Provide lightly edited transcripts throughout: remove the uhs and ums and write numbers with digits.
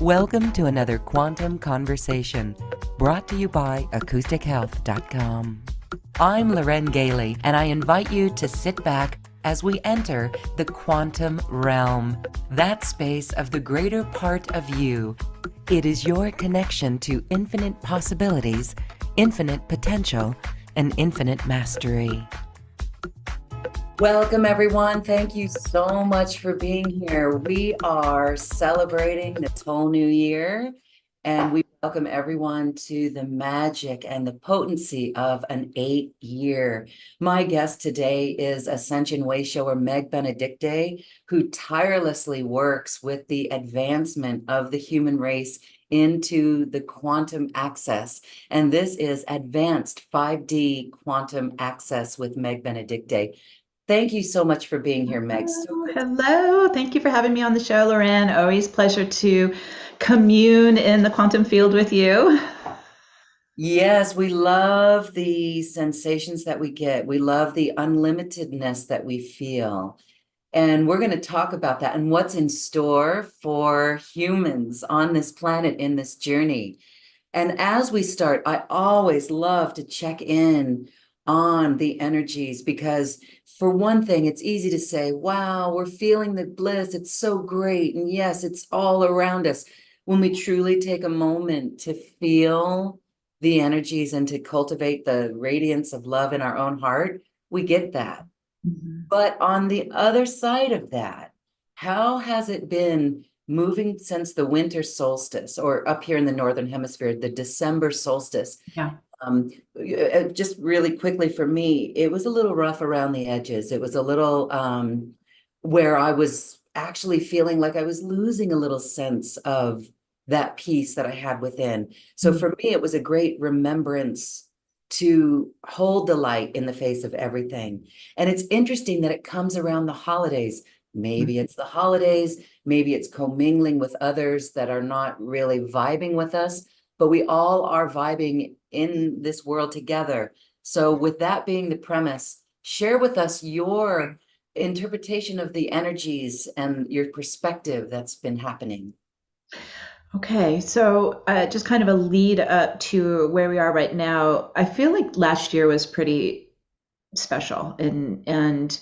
Welcome to another Quantum Conversation, brought to you by AcousticHealth.com. I'm Loren Gailey, and I invite you to sit back as we enter the quantum realm, that space of the greater part of you. It is your connection to infinite possibilities, infinite potential, and infinite mastery. Welcome, everyone. Thank you so much for being here. We are celebrating this whole new year, and we welcome everyone to the magic and the potency of an 8-year. My guest today is Ascension Wayshower Meg Benedicte, who tirelessly works with the advancement of the human race into the quantum access. And this is Advanced 5D Quantum Access with Meg Benedicte. Thank you so much for being here, Meg. Hello. Thank you for having me on the show, Loren. Always pleasure to commune in the quantum field with you. Yes, we love the sensations that we get. We love the unlimitedness that we feel. And we're going to talk about that and what's in store for humans on this planet in this journey. And as we start, I always love to check in on the energies because, for one thing, it's easy to say, wow, we're feeling the bliss. It's so great. And yes, it's all around us. When we truly take a moment to feel the energies and to cultivate the radiance of love in our own heart, we get that. Mm-hmm. But on the other side of that, how has it been moving since the winter solstice, or up here in the Northern Hemisphere, the December solstice? Yeah. Just really quickly for me, it was a little rough around the edges. It was a little where I was actually feeling like I was losing a little sense of that peace that I had within. So for me, it was a great remembrance to hold the light in the face of everything. And it's interesting that it comes around the holidays. Maybe it's the holidays, maybe it's commingling with others that are not really vibing with us, but we all are vibing in this world together. So with that being the premise, share with us your interpretation of the energies and your perspective that's been happening. Okay, so just kind of a lead up to where we are right now. I feel like last year was pretty special and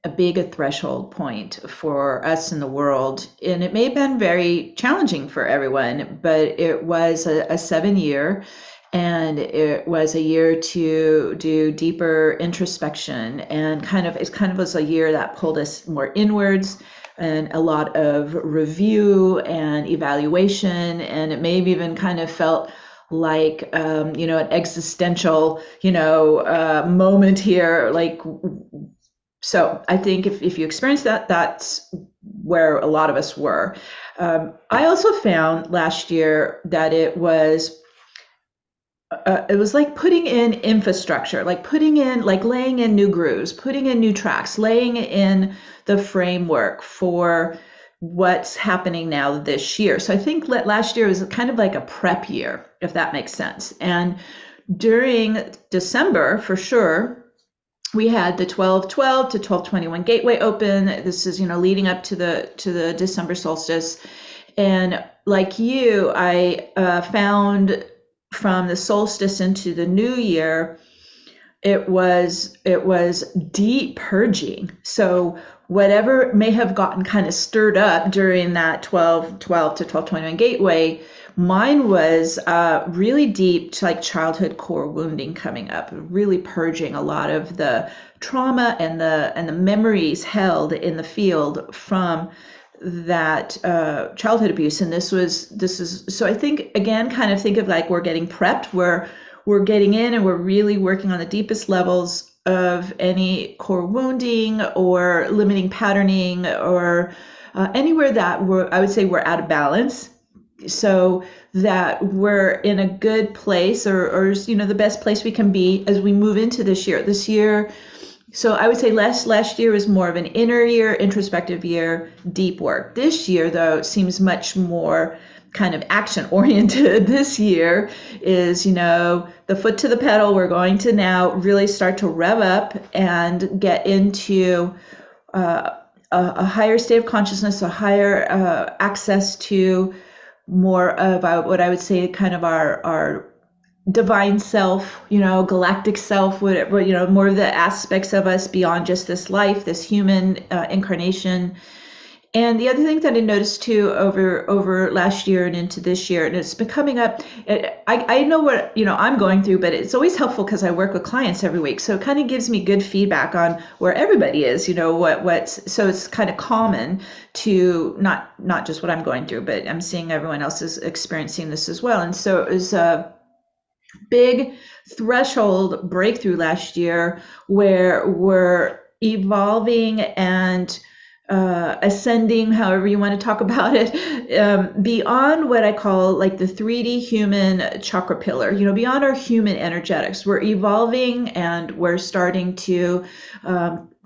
a big a threshold point for us in the world. And it may have been very challenging for everyone, but it was a 7-year, and it was a year to do deeper introspection, and it kind of was a year that pulled us more inwards, and a lot of review and evaluation. And it may have even kind of felt like, an existential, moment here. So I think if you experience that, that's where a lot of us were. I also found last year that it was like putting in infrastructure, like laying in new grooves, putting in new tracks, laying in the framework for what's happening now this year. So I think last year was kind of like a prep year, if that makes sense. And during December, for sure, we had the 12/12 to 12/21 gateway open. This is, leading up to the December solstice. And like you, I found from the solstice into the new year, it was deep purging. So whatever may have gotten kind of stirred up during that 12/12 to 12/21 gateway, mine was really deep, like childhood core wounding coming up, really purging a lot of the trauma and the memories held in the field from that childhood abuse. And this is so I think, again, kind of think of like we're getting prepped, we're getting in and we're really working on the deepest levels of any core wounding or limiting patterning, or anywhere that I would say we're out of balance, so that we're in a good place, or the best place we can be as we move into this year. So I would say last year was more of an inner year, introspective year, deep work. This year, though, seems much more kind of action oriented. This year is, the foot to the pedal. We're going to now really start to rev up and get into a higher state of consciousness, a higher access to more of what I would say kind of our divine self, galactic self, whatever, more of the aspects of us beyond just this life, this human incarnation. And the other thing that I noticed too over last year and into this year, and it's been coming up, I know what, I'm going through, but it's always helpful because I work with clients every week. So it kind of gives me good feedback on where everybody is, so it's kind of common to not just what I'm going through, but I'm seeing everyone else is experiencing this as well. And so it was a big threshold breakthrough last year where we're evolving and ascending, however you want to talk about it, beyond what I call like the 3D human chakra pillar, beyond our human energetics. We're evolving and we're starting to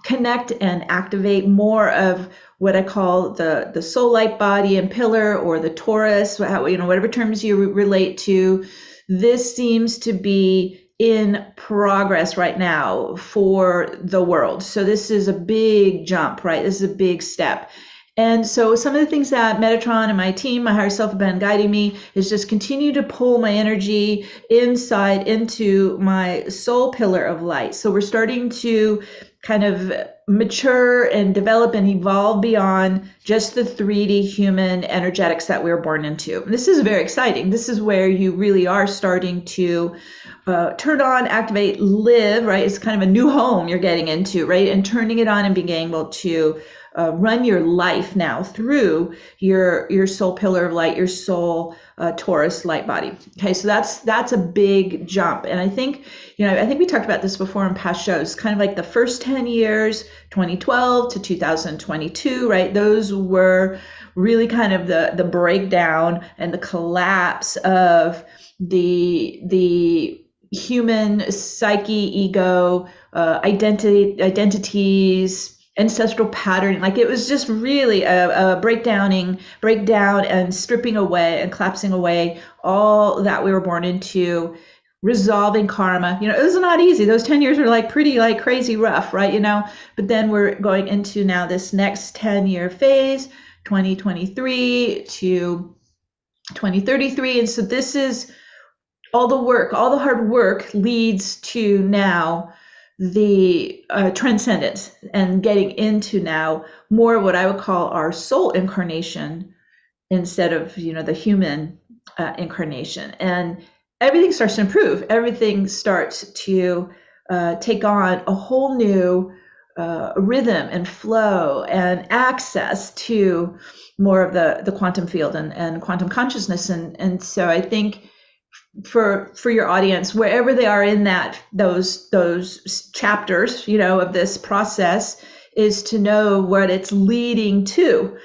connect and activate more of what I call the soul light body and pillar, or the Taurus, whatever terms you relate to. This seems to be in progress right now for the world. So this is a big jump, right? This is a big step. And so some of the things that Metatron and my team, my higher self, have been guiding me is just continue to pull my energy inside into my soul pillar of light. So we're starting to kind of mature and develop and evolve beyond just the 3D human energetics that we were born into. And this is very exciting. This is where you really are starting to turn on, activate, live, right? It's kind of a new home you're getting into, right? And turning it on and being able to run your life now through your soul pillar of light, your soul Taurus light body. Okay, so that's a big jump. And I think, I think we talked about this before in past shows, kind of like the first 10 years, 2012 to 2022, right? Those were really kind of the breakdown and the collapse of the human psyche, ego, identities, ancestral pattern. Like, it was just really a breakdown and stripping away and collapsing away all that we were born into, resolving karma. It was not easy. Those 10 years were like pretty like crazy rough, right? But then we're going into now this next 10-year phase, 2023 to 2033. And so this is all the hard work leads to now the transcendence and getting into now more what I would call our soul incarnation instead of, the human incarnation. And everything starts to improve. Everything starts to take on a whole new rhythm and flow and access to more of the quantum field and quantum consciousness. And so I think for your audience, wherever they are in those chapters, of this process, is to know what it's leading to,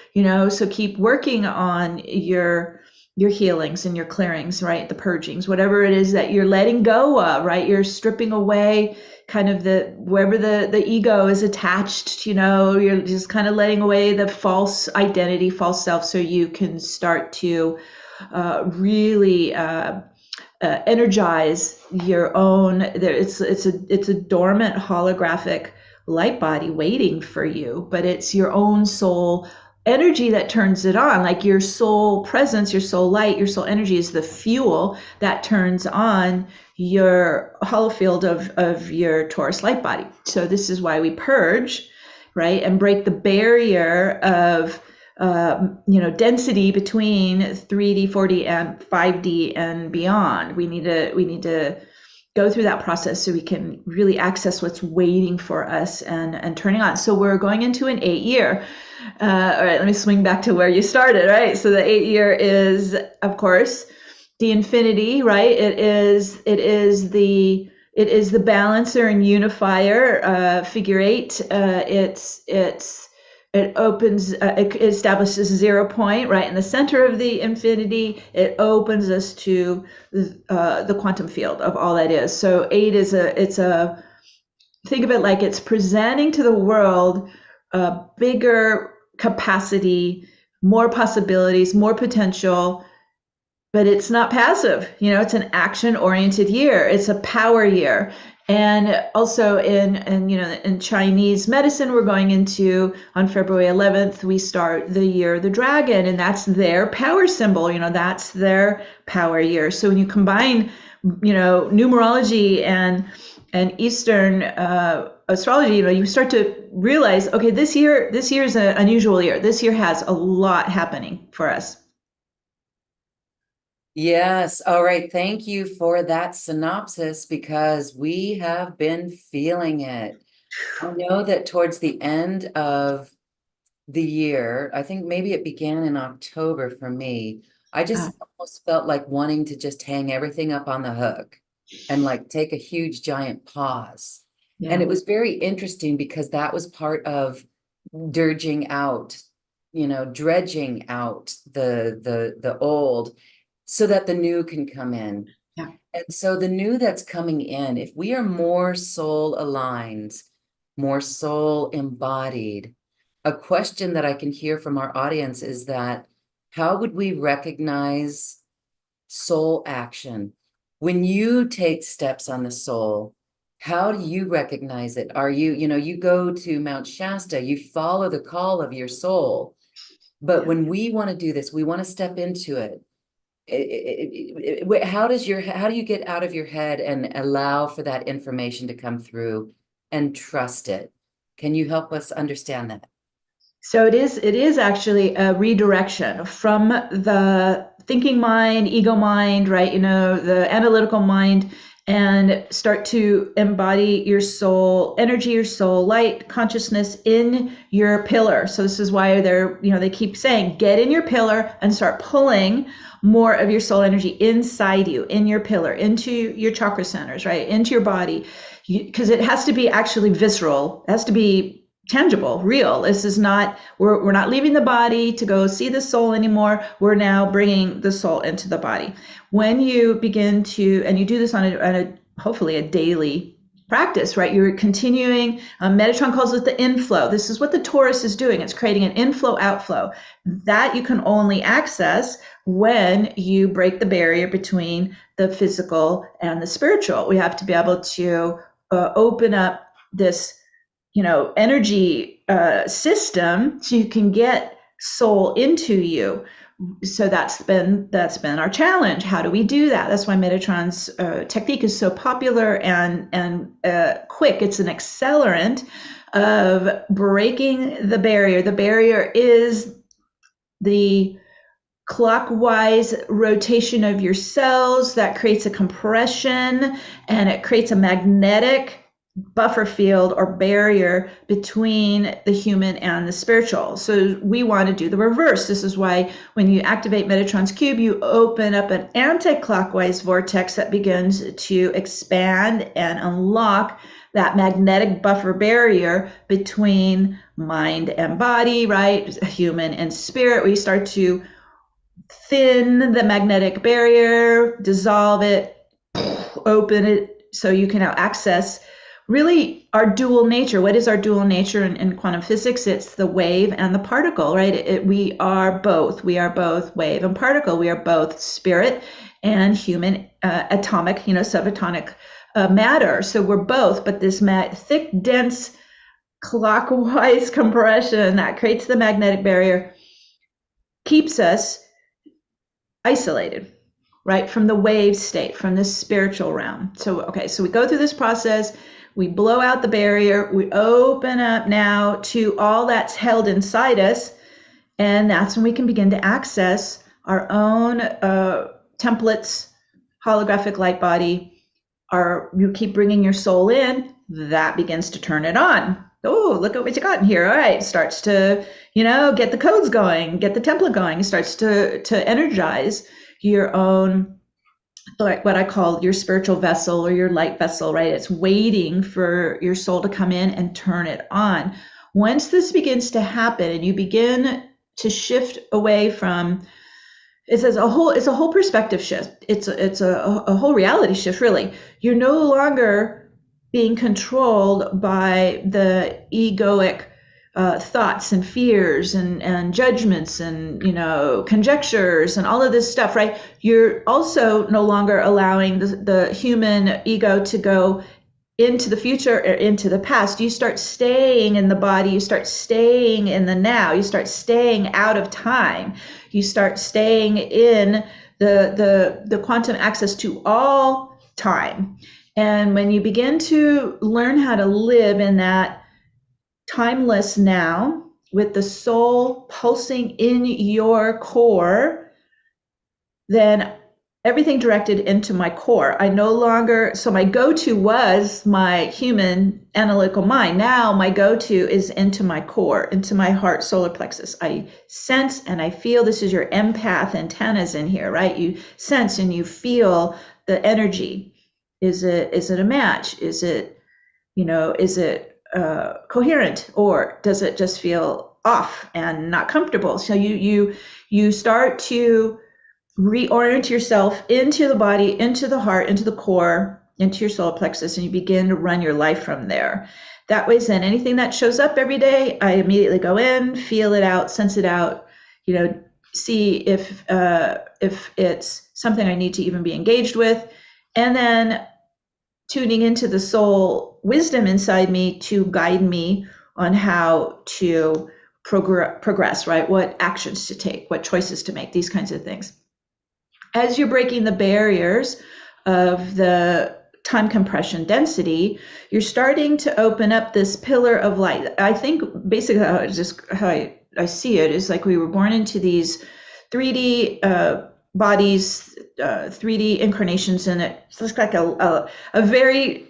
so keep working on your healings and your clearings, right? The purgings, whatever it is that you're letting go of, right? You're stripping away kind of wherever the ego is attached, you're just kind of letting away the false identity, false self, so you can start to really energize your own. It's a dormant holographic light body waiting for you, but it's your own soul energy that turns it on. Like, your soul presence, your soul light, your soul energy is the fuel that turns on your hollow field of your Taurus light body. So this is why we purge, right, and break the barrier of density between 3D, 4D, and 5D and beyond. We need to go through that process so we can really access what's waiting for us and turning on. So we're going into an 8-year. All right, let me swing back to where you started, right? So the 8-year is, of course, the infinity, right? It is the balancer and unifier, figure 8. It opens, it establishes 0 point right in the center of the infinity. It opens us to the quantum field of all that is. So 8 is think of it like it's presenting to the world a bigger capacity, more possibilities, more potential, but it's not passive. It's an action-oriented year. It's a power year. And also in Chinese medicine, we're going into on February 11th, we start the year of the dragon, and that's their power symbol. That's their power year. So when you combine, numerology and Eastern astrology, you start to realize, okay, this year is an unusual year. This year has a lot happening for us. Yes. All right. Thank you for that synopsis because we have been feeling it. I know that towards the end of the year, I think maybe it began in October for me. I Ah, just almost felt like wanting to just hang everything up on the hook and like take a huge giant pause. And yeah. it was very interesting because that was part of dirging out, dredging out the old so that the new can come in. Yeah. And so the new that's coming in, if we are more soul aligned, more soul embodied, a question that I can hear from our audience is that how would we recognize soul action? When you take steps on the soul, how do you recognize it? Are you, you go to Mount Shasta, you follow the call of your soul. But when we want to do this, we want to step into it. How do you get out of your head and allow for that information to come through and trust it? Can you help us understand that? So it is actually a redirection from the thinking mind, ego mind, right? The analytical mind, and start to embody your soul, energy, your soul, light, consciousness in your pillar. So this is why they keep saying, get in your pillar and start pulling more of your soul energy inside you, in your pillar, into your chakra centers, right? Into your body. Because it has to be actually visceral. It has to be tangible, real. This is not, we're not leaving the body to go see the soul anymore. We're now bringing the soul into the body. When you begin to, and you do this on a hopefully a daily practice, right? You're continuing. Metatron calls it the inflow. This is what the Taurus is doing. It's creating an inflow outflow that you can only access when you break the barrier between the physical and the spiritual. We have to be able to open up this energy system so you can get soul into you. So that's been our challenge. How do we do that? That's why Metatron's technique is so popular and quick. It's an accelerant of breaking the barrier. The barrier is the clockwise rotation of your cells that creates a compression, and it creates a magnetic buffer field or barrier between the human and the spiritual. So we want to do the reverse. This is why when you activate Metatron's cube, you open up an anti-clockwise vortex that begins to expand and unlock that magnetic buffer barrier between mind and body, right? Human and spirit. We start to thin the magnetic barrier, dissolve it, open it, so you can now access really our dual nature. What is our dual nature in quantum physics? It's the wave and the particle, right? We are both. We are both wave and particle. We are both spirit and human, atomic, subatomic matter. So we're both, but this thick, dense, clockwise compression that creates the magnetic barrier keeps us isolated, right, from the wave state, from the spiritual realm. So we go through this process. We blow out the barrier. We open up now to all that's held inside us. And that's when we can begin to access our own templates, holographic light body. You keep bringing your soul in, that begins to turn it on. Oh, look at what you got in here. All right, starts to, get the codes going, get the template going. It starts to energize your own, like what I call your spiritual vessel or your light vessel, right? It's waiting for your soul to come in and turn it on. Once this begins to happen and you begin to shift away from, it's a whole perspective shift. It's a whole reality shift, really. You're no longer being controlled by the egoic thoughts and fears and judgments and conjectures and all of this stuff, right? You're also no longer allowing the human ego to go into the future or into the past. You start staying in the body, you start staying in the now, you start staying out of time, you start staying in the quantum access to all time. And when you begin to learn how to live in that timeless now with the soul pulsing in your core, then everything directed into my core. I no longer, so my go-to was my human analytical mind. Now my go-to is into my core, into my heart, solar plexus. I sense and I feel. This is your empath antennas in here, right? You sense and you feel the energy. Is it a match? Is it, is it coherent, or does it just feel off and not comfortable? So you start to reorient yourself into the body, into the heart, into the core, into your solar plexus, and you begin to run your life from there. That way, then anything that shows up every day, I immediately go in, feel it out, sense it out, see if it's something I need to even be engaged with, and then tuning into the soul wisdom inside me to guide me on how to progress, right? What actions to take, what choices to make, these kinds of things. As you're breaking the barriers of the time compression density, you're starting to open up this pillar of light. I think basically how I see it is like we were born into these 3D bodies, 3D incarnations, and it looks like a very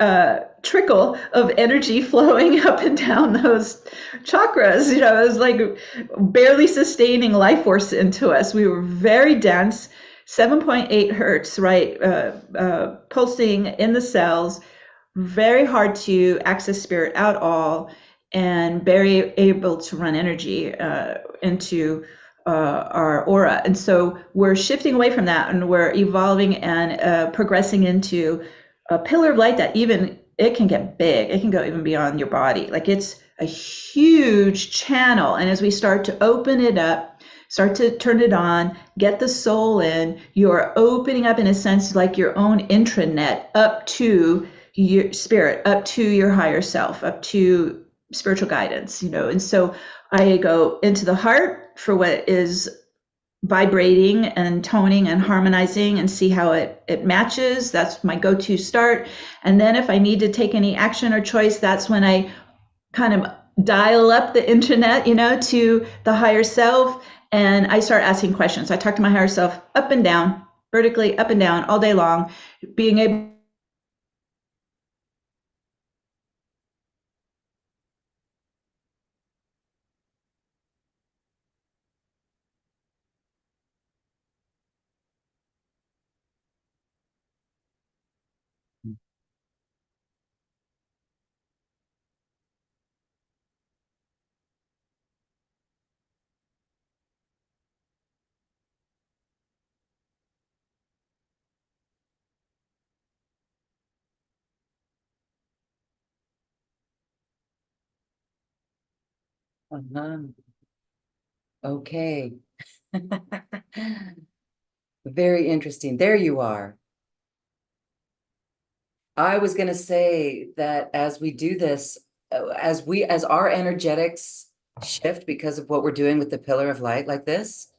trickle of energy flowing up and down those chakras. It was like barely sustaining life force into us. We were very dense. 7.8 hertz, right? Pulsing in the cells, very hard to access spirit at all, and very able to run energy into our aura. And so we're shifting away from that, and we're evolving and progressing into a pillar of light that even, it can get big. It can go even beyond your body. Like it's a huge channel. And as we start to open it up, start to turn it on, get the soul in, you're opening up in a sense like your own intranet up to your spirit, up to your higher self, up to spiritual guidance, And so I go into the heart for what is vibrating and toning and harmonizing, and see how it matches. That's my go-to start. And then if I need to take any action or choice, that's when I kind of dial up the internet, to the higher self. And I start asking questions. I talk to my higher self up and down, vertically up and down all day long, being able Uh-huh. Okay. Very interesting. There you are. I was going to say that as we do this, as our energetics shift because of what we're doing with the pillar of light like this,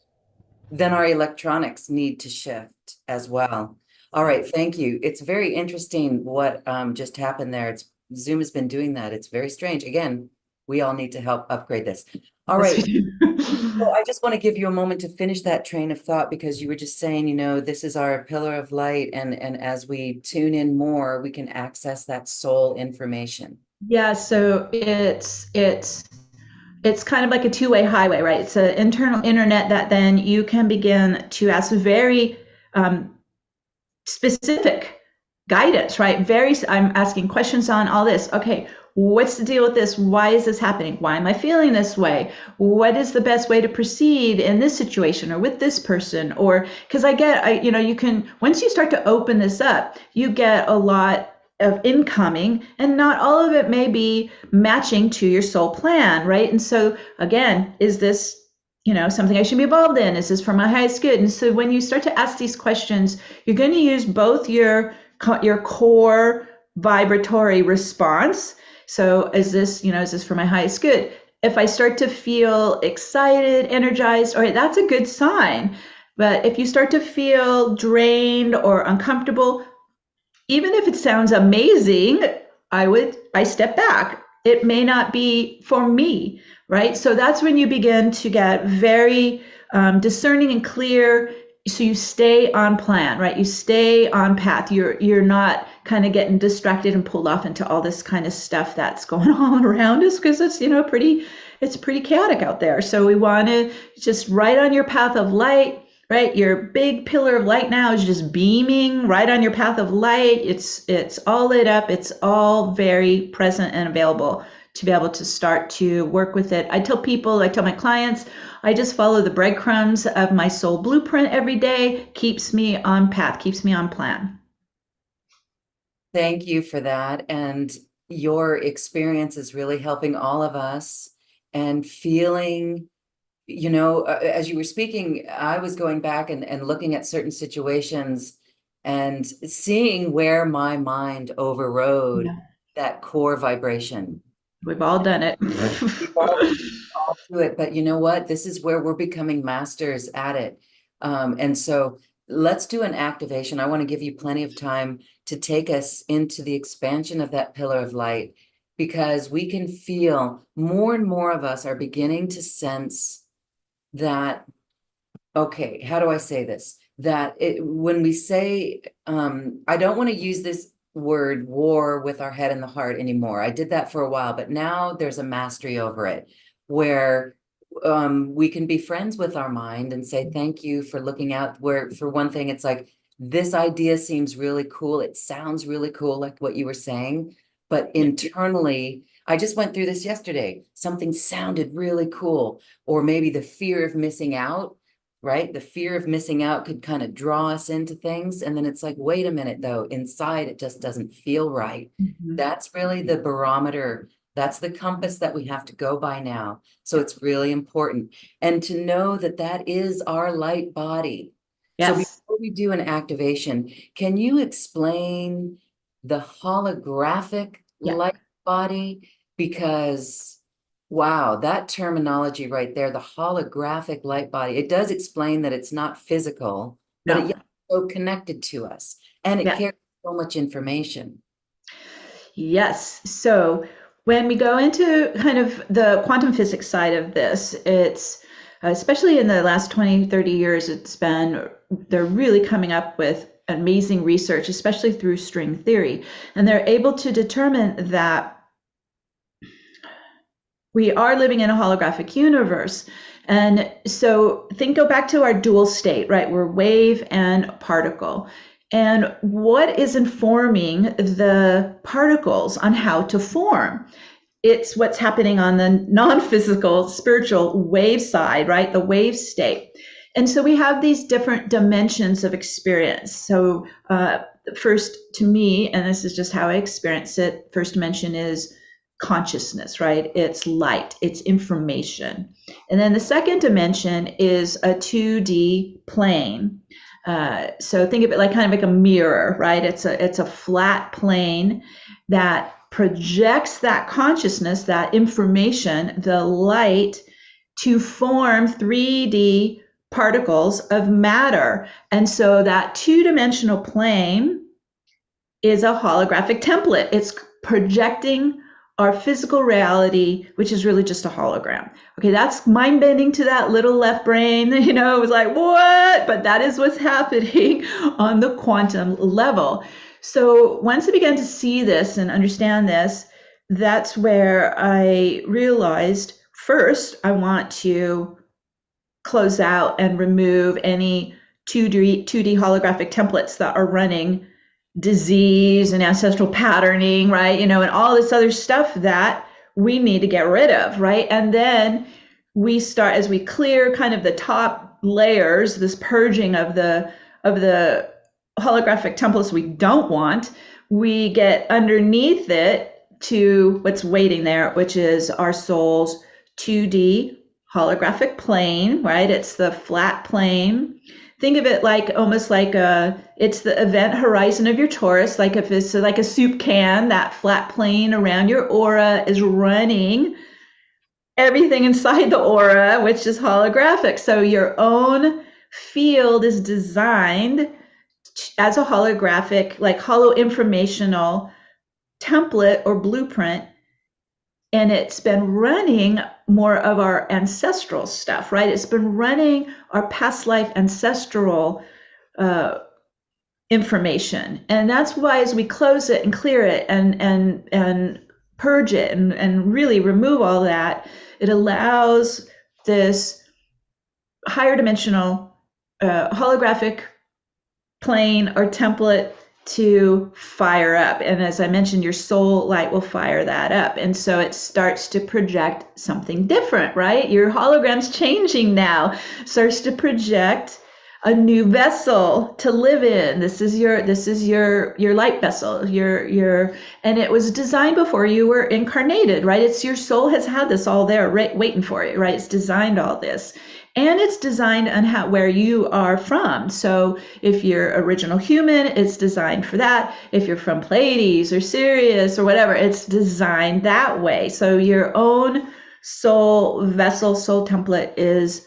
then our electronics need to shift as well. All right, thank you. It's very interesting what just happened there. Zoom has been doing that. It's very strange. Again, we all need to help upgrade this. All right. So I just want to give you a moment to finish that train of thought, because you were just saying, this is our pillar of light, and as we tune in more, we can access that soul information. Yeah, so it's kind of like a two-way highway, right? It's an internal internet that then you can begin to ask very specific guidance, right? I'm asking questions on all this. Okay, what's the deal with this? Why is this happening? Why am I feeling this way? What is the best way to proceed in this situation or with this person? Or because you can, once you start to open this up, you get a lot of incoming, and not all of it may be matching to your soul plan, right? And so again, is this something I should be involved in? Is this for my highest good? And so when you start to ask these questions, you're going to use both your core vibratory response. So is this for my highest good? If I start to feel excited, energized, all right, that's a good sign. But if you start to feel drained or uncomfortable, even if it sounds amazing, I step back. It may not be for me, right? So that's when you begin to get very discerning and clear. So you stay on plan, right? You stay on path. You're not kind of getting distracted and pulled off into all this kind of stuff that's going on around us, because it's pretty chaotic out there. So we want to just right on your path of light, right? Your big pillar of light now is just beaming right on your path of light. It's all lit up. It's all very present and available to be able to start to work with it. I tell my clients, I just follow the breadcrumbs of my soul blueprint every day. Keeps me on path, keeps me on plan. Thank you for that. And your experience is really helping all of us, and feeling, as you were speaking, I was going back and looking at certain situations and seeing where my mind overrode Yeah, that core vibration. we've all done it. All to it, but you know what? This is where we're becoming masters at it. And so let's do an activation. I want to give you plenty of time to take us into the expansion of that pillar of light, because we can feel more and more of us are beginning to sense that, okay, how do I say this? That when we say, I don't want to use this word war with our head and the heart anymore. I did that for a while, but now there's a mastery over it, where we can be friends with our mind and say, thank you for looking out. Where, for one thing, it's like, this idea seems really cool. It sounds really cool, like what you were saying, but internally, I just went through this yesterday. Something sounded really cool, or maybe the fear of missing out, right? The fear of missing out could kind of draw us into things. And then it's like, wait a minute, though, inside it just doesn't feel right. Mhm. That's really the barometer. That's the compass that we have to go by now. So it's really important. And to know that that is our light body. So Yes. before we do an activation, can you explain the holographic Yeah. light body? Because wow, that terminology right there, the holographic light body, it does explain that it's not physical, but No. it's so connected to us, and it Yeah. carries so much information. Yes. So when we go into kind of the quantum physics side of this, it's especially in the last 20, 30 years, they're really coming up with amazing research, especially through string theory. And they're able to determine that we are living in a holographic universe. And so go back to our dual state, right? We're wave and particle. And what is informing the particles on how to form? It's what's happening on the non-physical, spiritual wave side, right? The wave state. And so we have these different dimensions of experience. So first, to me, and this is just how I experience it, first dimension is consciousness, right? It's light, it's information. And then the second dimension is a 2D plane. So think of it like kind of like a mirror, right? It's a flat plane that projects that consciousness, that information, the light, to form 3D particles of matter. And so that two-dimensional plane is a holographic template. It's projecting our physical reality, which is really just a hologram. Okay, that's mind bending to that little left brain. It was like, what? But that is what's happening on the quantum level. So once I began to see this and understand this, that's where I realized first, I want to close out and remove any 2D holographic templates that are running disease and ancestral patterning, right? And all this other stuff that we need to get rid of, right? And then we start, as we clear kind of the top layers, this purging of the holographic templates we don't want, we get underneath it to what's waiting there, which is our soul's 2D holographic plane, right? It's the flat plane think of it like almost like it's the event horizon of your torus. Like if it's like a soup can, that flat plane around your aura is running everything inside the aura, which is holographic. So your own field is designed as a holographic, like hollow informational template or blueprint. And it's been running more of our ancestral stuff, right? It's been running our past life ancestral uh, information. And that's why as we close it and clear it and purge it and really remove all that, it allows this higher dimensional holographic plane or template to fire up. And as I mentioned, your soul light will fire that up. And so it starts to project something different, right? Your hologram's changing now, starts to project a new vessel to live in. This is your light vessel, your and it was designed before you were incarnated, right? It's your soul has had this all there waiting for you, right? It's designed all this. And it's designed on where you are from. So if you're original human, it's designed for that. If you're from Pleiades or Sirius or whatever, it's designed that way. So your own soul vessel, soul template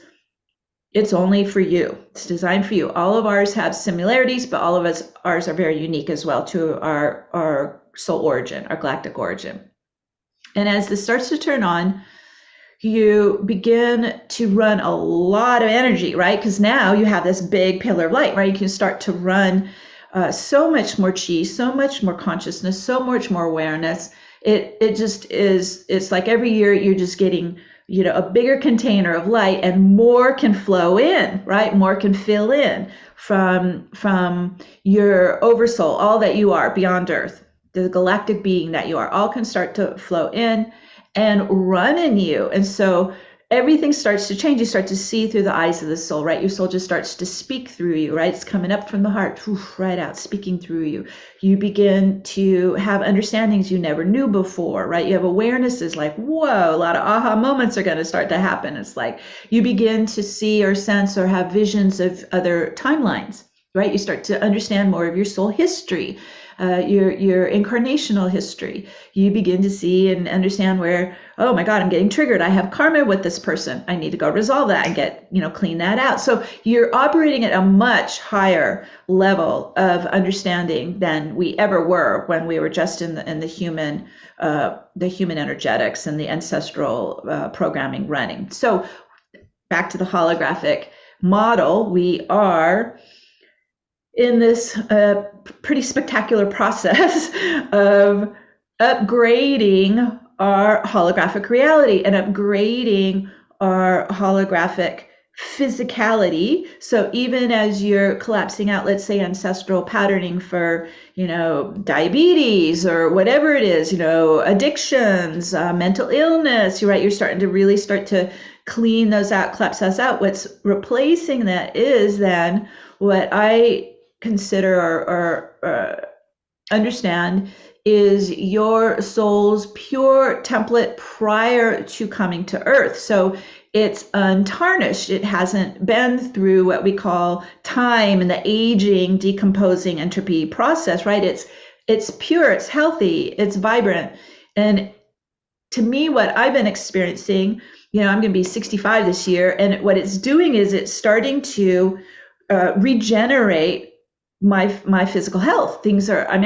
it's only for you. It's designed for you. All of ours have similarities, but all of ours are very unique as well to our soul origin, our galactic origin. And as this starts to turn on, you begin to run a lot of energy, right? Because now you have this big pillar of light, right? You can start to run so much more chi, so much more consciousness, so much more awareness. It just is, it's like every year you're just getting, a bigger container of light and more can flow in, right? More can fill in from your oversoul, all that you are beyond earth, the galactic being that you are, all can start to flow in and run in you. And so everything starts to change. You start to see through the eyes of the soul, right? Your soul just starts to speak through you, right? It's coming up from the heart, right out, speaking through you. You begin to have understandings you never knew before, right? You have awarenesses like, whoa, a lot of aha moments are going to start to happen. It's like you begin to see or sense or have visions of other timelines, right? You start to understand more of your soul history. Your incarnational history. You begin to see and understand where, oh my God, I'm getting triggered. I have karma with this person. I need to go resolve that and get, clean that out. So you're operating at a much higher level of understanding than we ever were when we were just in the human energetics and the ancestral programming running. So back to the holographic model, we are in this pretty spectacular process of upgrading our holographic reality and upgrading our holographic physicality. So even as you're collapsing out, let's say ancestral patterning for, diabetes or whatever it is, addictions, mental illness, you're right, you're starting to really start to clean those out, collapse those out. What's replacing that is then what I consider or understand is your soul's pure template prior to coming to earth. So it's untarnished. It hasn't been through what we call time and the aging, decomposing entropy process, right? It's pure, it's healthy, it's vibrant. And to me, what I've been experiencing, I'm going to be 65 this year, and what it's doing is it's starting to regenerate my physical health. Things are, I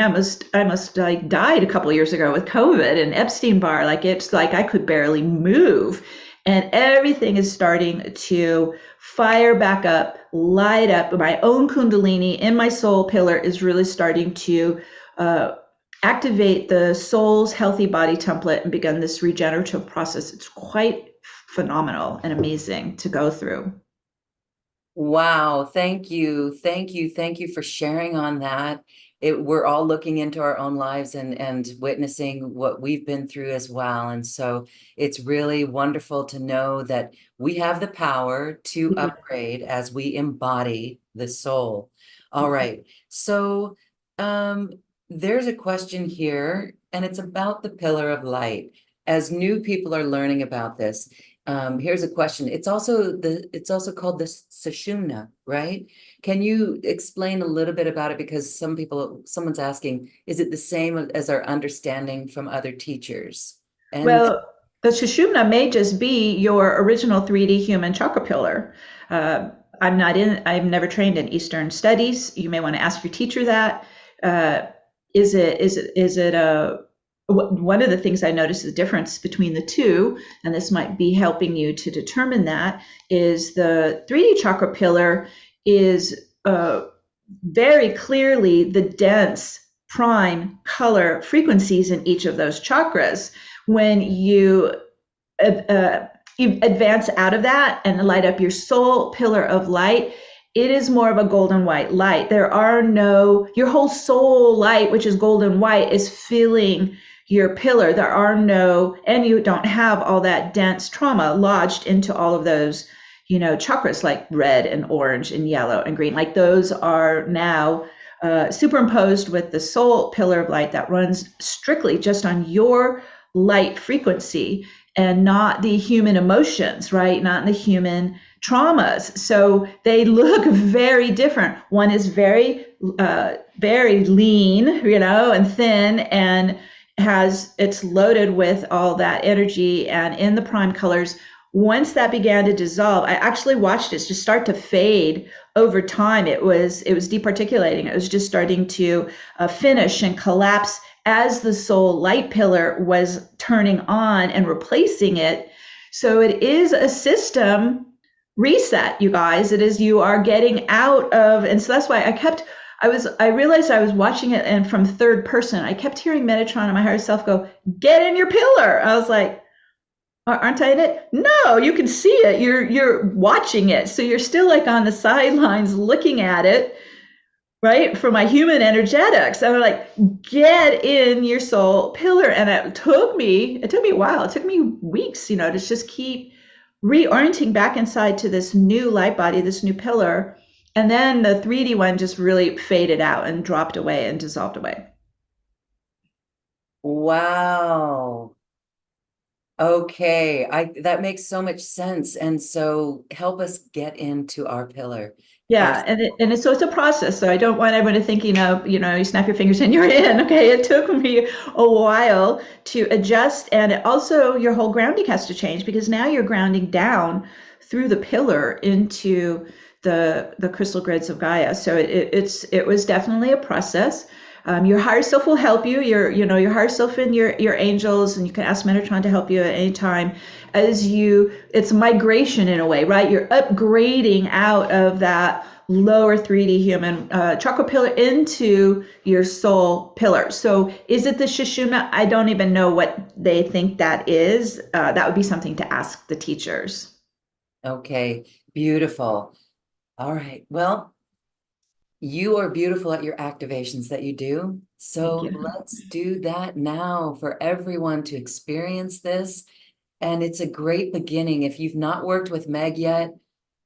almost like died a couple of years ago with COVID and Epstein-Barr. Like it's like I could barely move, and everything is starting to fire back up, light up. My own Kundalini in my soul pillar is really starting to activate the soul's healthy body template and begin this regenerative process. It's quite phenomenal and amazing to go through. Wow. Thank you. Thank you. Thank you for sharing on that. We're all looking into our own lives and witnessing what we've been through as well. And so it's really wonderful to know that we have the power to upgrade as we embody the soul. All right. So there's a question here, and it's about the pillar of light. As new people are learning about this, Here's a question. It's also called the Sushumna, right? Can you explain a little bit about it? Because someone's asking, is it the same as our understanding from other teachers? And Well, the Sushumna may just be your original 3D human chakra pillar. Uh, I've never trained in Eastern studies. You may want to ask your teacher that. Uh, is it one of the things I noticed the difference between the two, and this might be helping you to determine that, is the 3D chakra pillar is very clearly the dense prime color frequencies in each of those chakras. When you advance out of that and light up your soul pillar of light, it is more of a golden white light. There are no, your whole soul light, which is golden white, is filling your pillar. There are no, and you don't have all that dense trauma lodged into all of those, chakras like red and orange and yellow and green. Like those are now superimposed with the soul pillar of light that runs strictly just on your light frequency and not the human emotions, right? Not the human traumas. So they look very different. One is very, very lean, and thin, and it's loaded with all that energy. And in the prime colors, once that began to dissolve, I actually watched it just start to fade over time. It was departiculating. It was just starting to finish and collapse as the soul light pillar was turning on and replacing it. So it is a system reset, you guys. It is, you are getting out of, and so that's why I realized I was watching it, and from third person, I kept hearing Metatron and my higher self go, "Get in your pillar." I was like, aren't I in it? No, you can see it. You're watching it. So you're still like on the sidelines looking at it, right? For my human energetics. And I'm like, get in your soul pillar. And it took me a while. It took me weeks, to just keep reorienting back inside to this new light body, this new pillar. And then the 3D one just really faded out and dropped away and dissolved away. wow. Okay, that makes so much sense. And so help us get into our pillar. Our Yeah, so it's a process. So I don't want everyone to think, you snap your fingers and you're in. Okay, it took me a while to adjust, and also your whole grounding has to change because now you're grounding down through the pillar into the crystal grids of Gaia. So it was definitely a process. Your higher self will help you. Your higher self and your angels, and you can ask Metatron to help you at any time. It's migration in a way, right? You're upgrading out of that lower 3D human chakra pillar into your soul pillar. So is it the Sushumna? I don't even know what they think that is. That would be something to ask the teachers. Okay, beautiful. All right. Well, you are beautiful at your activations that you do. Thank So you. let's do that now for everyone to experience this. And it's a great beginning. If you've not worked with Meg yet,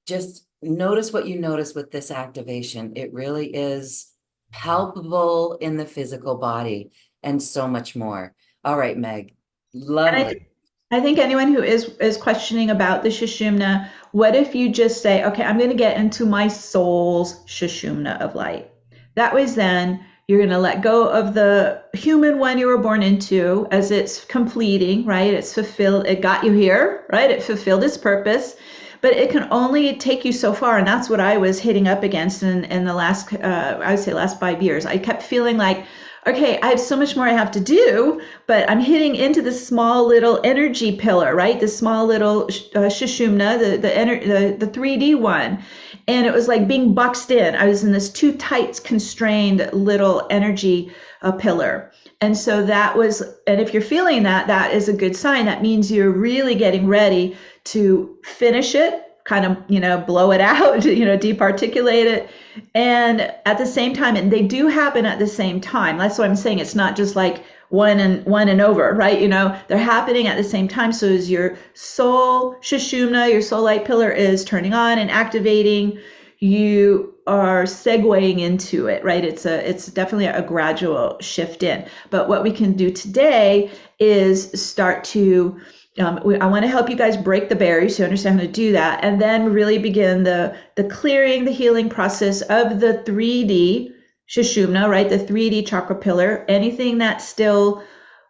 just notice what you notice with this activation. It really is palpable in the physical body and so much more. All right, Meg. And Lovely. I think anyone who is questioning about the Sushumna, what if you just say, okay, I'm going to get into my soul's Sushumna of light. That was then you're going to let go of the human one you were born into as it's completing, right? It's fulfilled. It got you here, right? It fulfilled its purpose, but it can only take you so far. And that's what I was hitting up against in the last, I would say last 5 years. I kept feeling like, okay, I have so much more I have to do, but I'm hitting into this small little energy pillar, right? This small little Sushumna, the 3D one. And it was like being boxed in. I was in this too tight, constrained little energy pillar. And so that was, and if you're feeling that, that is a good sign. That means you're really getting ready to finish it, kind of, blow it out, departiculate it. And at the same time, and they do happen at the same time. That's what I'm saying. It's not just like one and over, right? They're happening at the same time. So as your soul Sushumna, your soul light pillar is turning on and activating, you are segueing into it, right? It's definitely a gradual shift in. But what we can do today is start to I want to help you guys break the barriers so you understand how to do that, and then really begin the clearing, the healing process of the 3D Sushumna, right? The 3D chakra pillar. Anything that's still,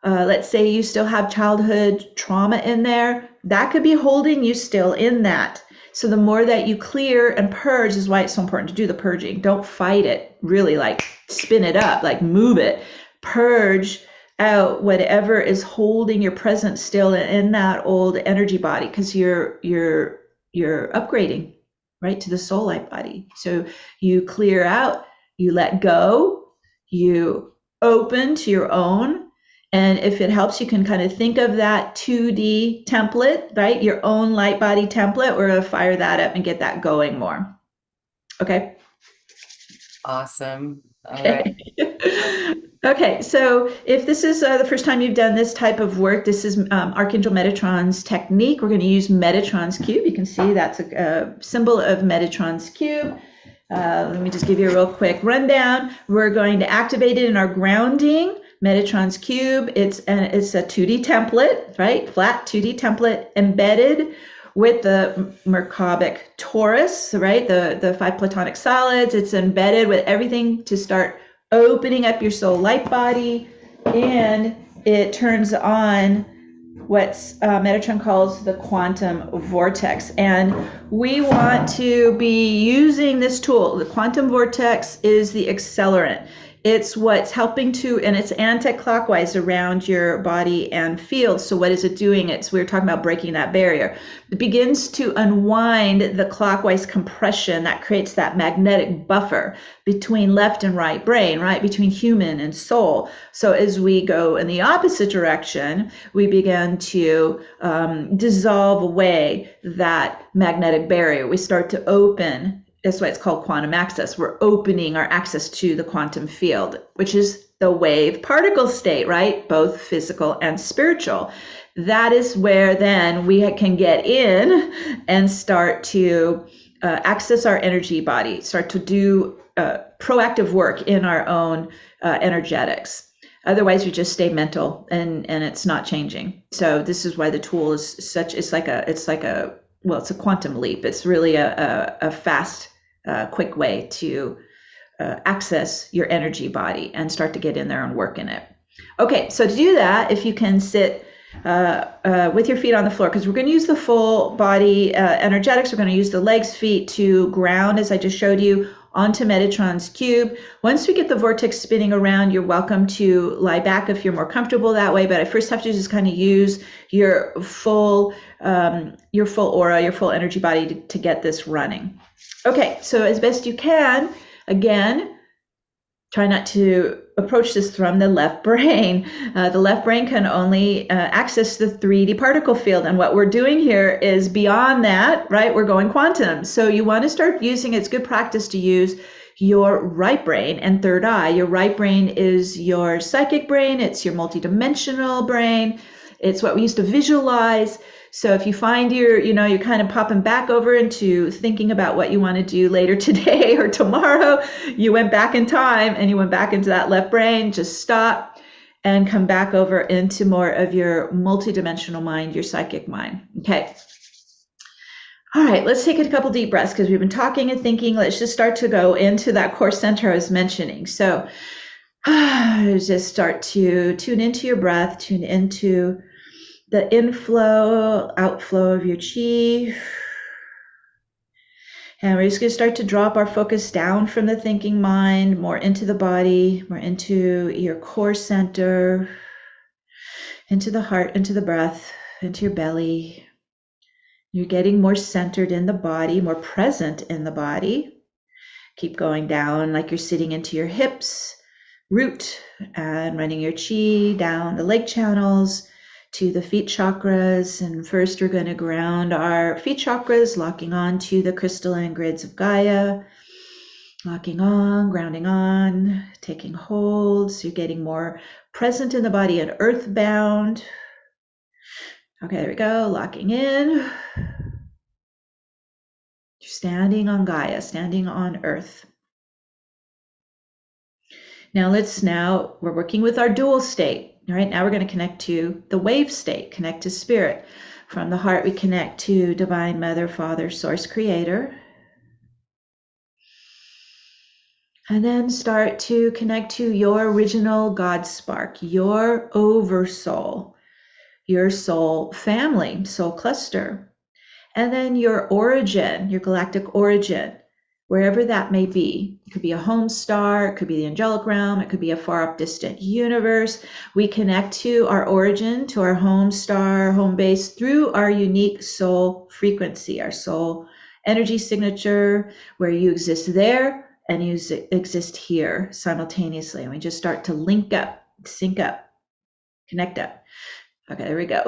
let's say you still have childhood trauma in there, that could be holding you still in that. So the more that you clear and purge is why it's so important to do the purging. Don't fight it, really like spin it up, like move it, purge out whatever is holding your presence still in that old energy body, because you're upgrading right to the soul light body. So you clear out, you let go, you open to your own. And if it helps, you can kind of think of that 2D template, right? Your own light body template. We're going to fire that up and get that going more. Okay. Awesome. All right. Okay, so if this is the first time you've done this type of work, this is Archangel Metatron's technique. We're going to use Metatron's cube. You can see that's a symbol of Metatron's cube. Let me just give you a real quick rundown. We're going to activate it in our grounding. Metatron's cube, it's a 2D template, right? Flat 2D template embedded with the Merkabah torus, right? The 5 platonic solids. It's embedded with everything to start opening up your soul light body, and it turns on what Metatron calls the quantum vortex. And we want to be using this tool. The quantum vortex is the accelerant. It's what's helping to, and it's anti-clockwise around your body and field. So what is it doing? We were talking about breaking that barrier. It begins to unwind the clockwise compression that creates that magnetic buffer between left and right brain, right? Between human and soul. So as we go in the opposite direction, we begin to dissolve away that magnetic barrier. We start to open. That's why it's called quantum access. We're opening our access to the quantum field, which is the wave particle state, right? Both physical and spiritual. That is where then we can get in and start to access our energy body, start to do proactive work in our own energetics. Otherwise, we just stay mental and it's not changing. So this is why the tool is such, it's a quantum leap. It's really a fast, quick way to access your energy body and start to get in there and work in it. Okay, so to do that, if you can sit with your feet on the floor, because we're going to use the full body energetics. We're going to use the legs, feet to ground, as I just showed you, onto Metatron's cube. Once we get the vortex spinning around, you're welcome to lie back if you're more comfortable that way. But I first have to just kind of use your full aura, your full energy body to get this running. Okay, so as best you can, again, try not to approach this from the left brain. The left brain can only access the 3D particle field. And what we're doing here is beyond that, right? We're going quantum. So you want to start using, it's good practice to use your right brain and third eye. Your right brain is your psychic brain. It's your multidimensional brain. It's what we used to visualize. So if you find you're kind of popping back over into thinking about what you want to do later today or tomorrow, you went back in time and you went back into that left brain, just stop and come back over into more of your multidimensional mind, your psychic mind. Okay. All right, let's take a couple deep breaths because we've been talking and thinking. Let's just start to go into that core center I was mentioning. So just start to tune into your breath, tune into the inflow, outflow of your chi. And we're just going to start to drop our focus down from the thinking mind, more into the body, more into your core center, into the heart, into the breath, into your belly. You're getting more centered in the body, more present in the body. Keep going down like you're sitting into your hips, root, and running your chi down the leg channels to the feet chakras. And first we're going to ground our feet chakras, locking on to the crystalline grids of Gaia, locking on, grounding on, taking hold. So you're getting more present in the body and earthbound. Okay, there we go, locking in. You're standing on Gaia, standing on earth. Now we're working with our dual state. All right, now we're going to connect to the wave state, connect to spirit. From the heart, we connect to Divine Mother, Father, Source, Creator. And then start to connect to your original God spark, your oversoul, your soul family, soul cluster. And then your origin, your galactic origin, wherever that may be. It could be a home star, it could be the angelic realm, it could be a far up distant universe. We connect to our origin, to our home star, home base through our unique soul frequency, our soul energy signature, where you exist there and you exist here simultaneously. And we just start to link up, sync up, connect up. Okay, there we go.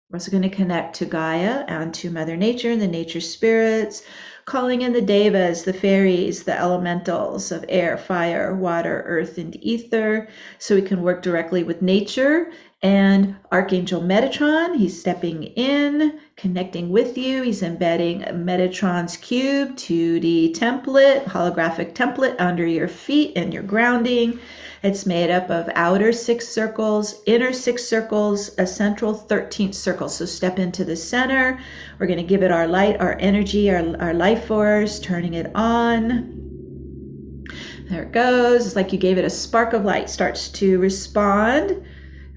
We're also going to connect to Gaia and to Mother Nature and the nature spirits, calling in the devas, the fairies, the elementals of air, fire, water, earth, and ether, so we can work directly with nature. And Archangel Metatron, he's stepping in, connecting with you. He's embedding Metatron's cube, 2D template, holographic template under your feet and your grounding. It's made up of outer 6 circles, inner 6 circles, a central 13th circle. So step into the center. We're going to give it our light, our energy, our life force, turning it on. There it goes. It's like you gave it a spark of light, starts to respond,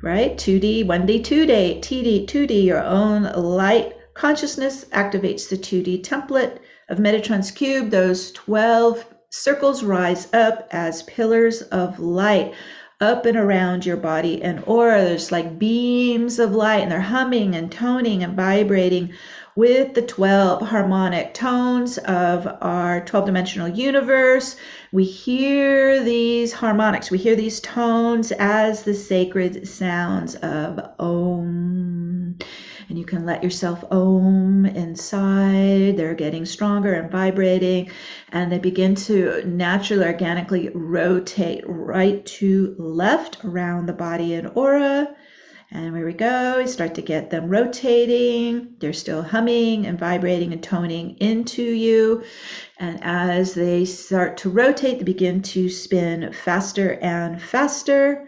right? 2D, 1D, 2D, TD, 2D, your own light consciousness activates the 2D template of Metatron's cube. Those 12 circles rise up as pillars of light up and around your body and aura. There's like beams of light, and they're humming and toning and vibrating with the 12 harmonic tones of our 12-dimensional universe. We hear these harmonics, we hear these tones as the sacred sounds of Om. And you can let yourself Om inside. They're getting stronger and vibrating, and they begin to naturally, organically rotate right to left around the body and aura. And here we go. We start to get them rotating. They're still humming and vibrating and toning into you. And as they start to rotate, they begin to spin faster and faster.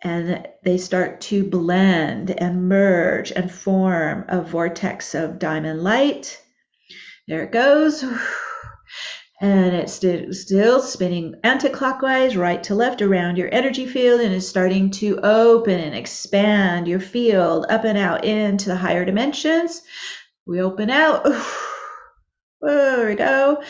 And they start to blend and merge and form a vortex of diamond light. There it goes. And it's still spinning anti-clockwise, right to left around your energy field, and is starting to open and expand your field up and out into the higher dimensions. We open out. There we go.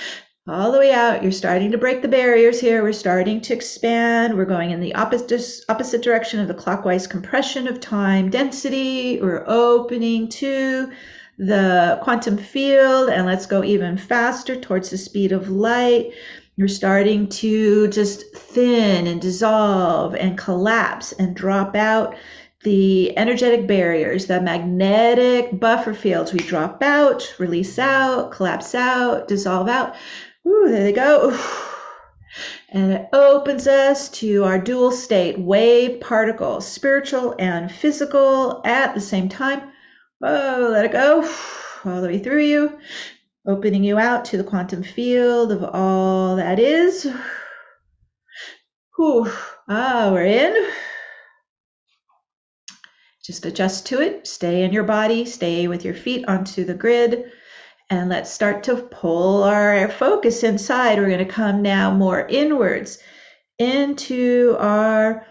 All the way out. You're starting to break the barriers here. We're starting to expand. We're going in the opposite direction of the clockwise compression of time density. We're opening to the quantum field, and let's go even faster towards the speed of light. You're starting to just thin and dissolve and collapse and drop out the energetic barriers, the magnetic buffer fields. We drop out, release out, collapse out, dissolve out. Ooh, there they go. And it opens us to our dual state, wave particles, spiritual and physical at the same time. Whoa, let it go all the way through you, opening you out to the quantum field of all that is. Whew. We're in. Just adjust to it. Stay in your body. Stay with your feet onto the grid. And let's start to pull our focus inside. We're going to come now more inwards into our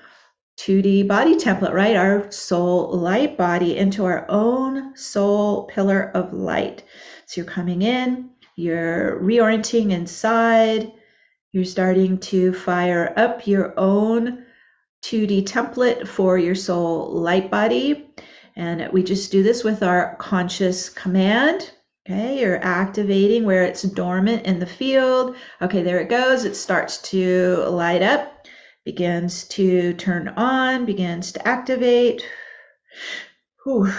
2D body template, right? Our soul light body, into our own soul pillar of light. So you're coming in, you're reorienting inside, you're starting to fire up your own 2D template for your soul light body. And we just do this with our conscious command. Okay, you're activating where it's dormant in the field. Okay, there it goes. It starts to light up, begins to turn on, begins to activate. Whew.